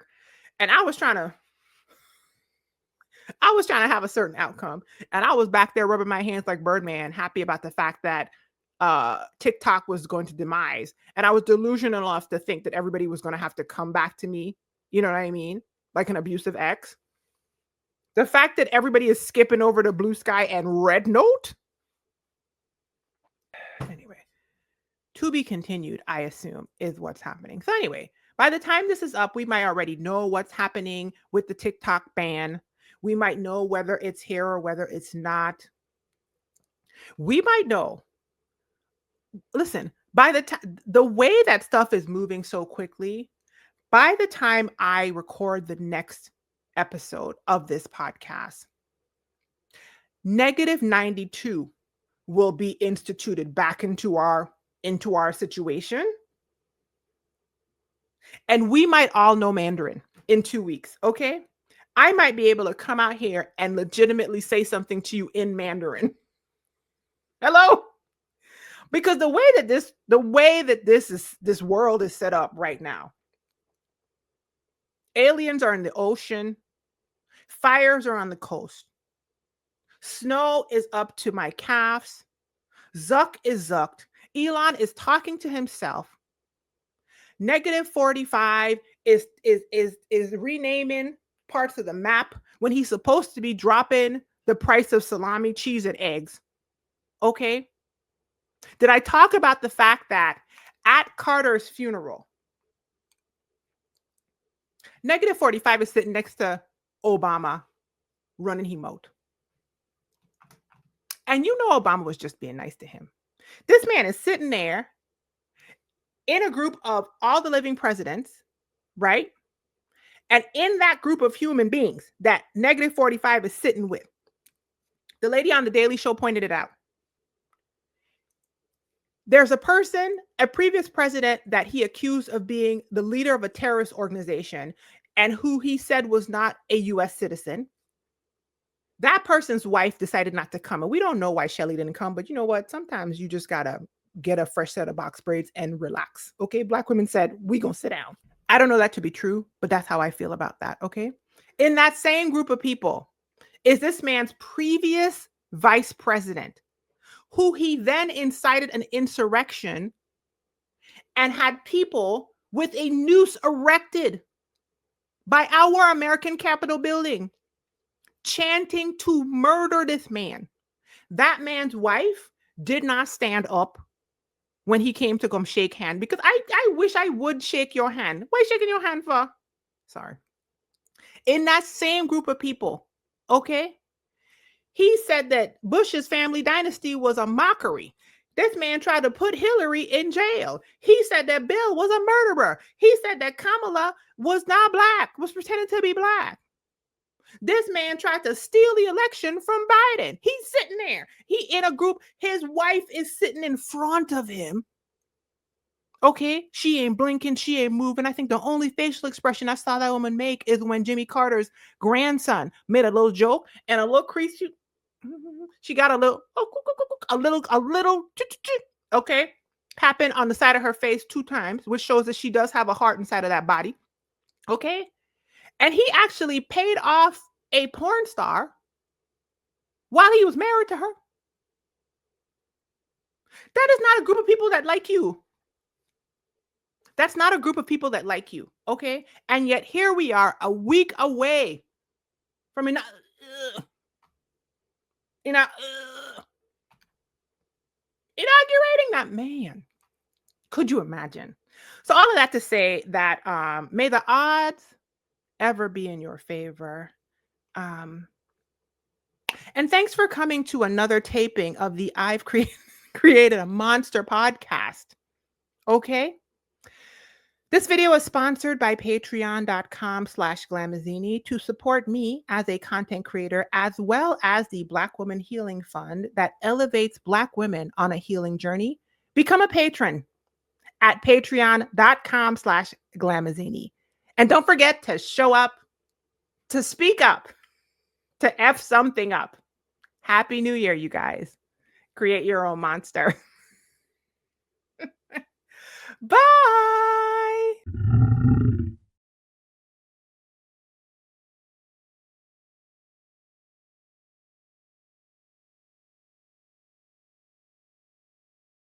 A: and I was trying to have a certain outcome, and I was back there rubbing my hands like Birdman, happy about the fact that TikTok was going to demise, and I was delusional enough to think that everybody was going to have to come back to me, you know what I mean? Like an abusive ex. The fact that everybody is skipping over to Blue Sky and RedNote. Anyway, to be continued, I assume, is what's happening. So anyway, by the time this is up, we might already know what's happening with the TikTok ban. We might know whether it's here or whether it's not. We might know. Listen, by the time, the way that stuff is moving so quickly, by the time I record the next episode of this podcast, -92 will be instituted back into our situation, and we might all know Mandarin in 2 weeks. Okay, I might be able to come out here and legitimately say something to you in Mandarin. Hello, because the way that this world is set up right now, aliens are in the ocean, fires are on the coast, snow is up to my calves, Zuck is zucked, Elon is talking to himself, -45 is renaming parts of the map when he's supposed to be dropping the price of salami, cheese, and eggs. Okay. Did I talk about the fact that at Carter's funeral, -45 is sitting next to Obama running emote? And you know Obama was just being nice to him. This man is sitting there in a group of all the living presidents, right? And in that group of human beings that negative 45 is sitting with, the lady on the Daily Show pointed it out. There's a person, a previous president, that he accused of being the leader of a terrorist organization and who he said was not a US citizen. That person's wife decided not to come. And we don't know why Shelly didn't come, but you know what? Sometimes you just got to get a fresh set of box braids and relax. Okay. Black women said, we going to sit down. I don't know that to be true, but that's how I feel about that. Okay. In that same group of people is this man's previous vice president, who he then incited an insurrection and had people with a noose erected by our American Capitol building, chanting to murder this man. That man's wife did not stand up when he came to come shake hand, because I wish I would shake your hand. What are you shaking your hand for? Sorry. In that same group of people, okay, he said that Bush's family dynasty was a mockery. This man tried to put Hillary in jail. He said that Bill was a murderer. He said that Kamala was not black, was pretending to be black. This man tried to steal the election from Biden. He's sitting there. He in a group. His wife is sitting in front of him. Okay, she ain't blinking. She ain't moving. I think the only facial expression I saw that woman make is when Jimmy Carter's grandson made a little joke and a little crease. She got a little, okay, happen on the side of her face 2 times, which shows that she does have a heart inside of that body. Okay. And he actually paid off a porn star while he was married to her. That is not a group of people that like you. That's not a group of people that like you. Okay. And yet here we are a week away from inaugurating that man. Could you imagine? So all of that to say that may the odds ever be in your favor. And thanks for coming to another taping of the I've created a monster podcast. Okay. This video is sponsored by patreon.com/Glamazini to support me as a content creator, as well as the Black Woman Healing Fund that elevates Black women on a healing journey. Become a patron at patreon.com/Glamazini. And don't forget to show up, to speak up, to F something up. Happy New Year, you guys. Create your own monster. Bye.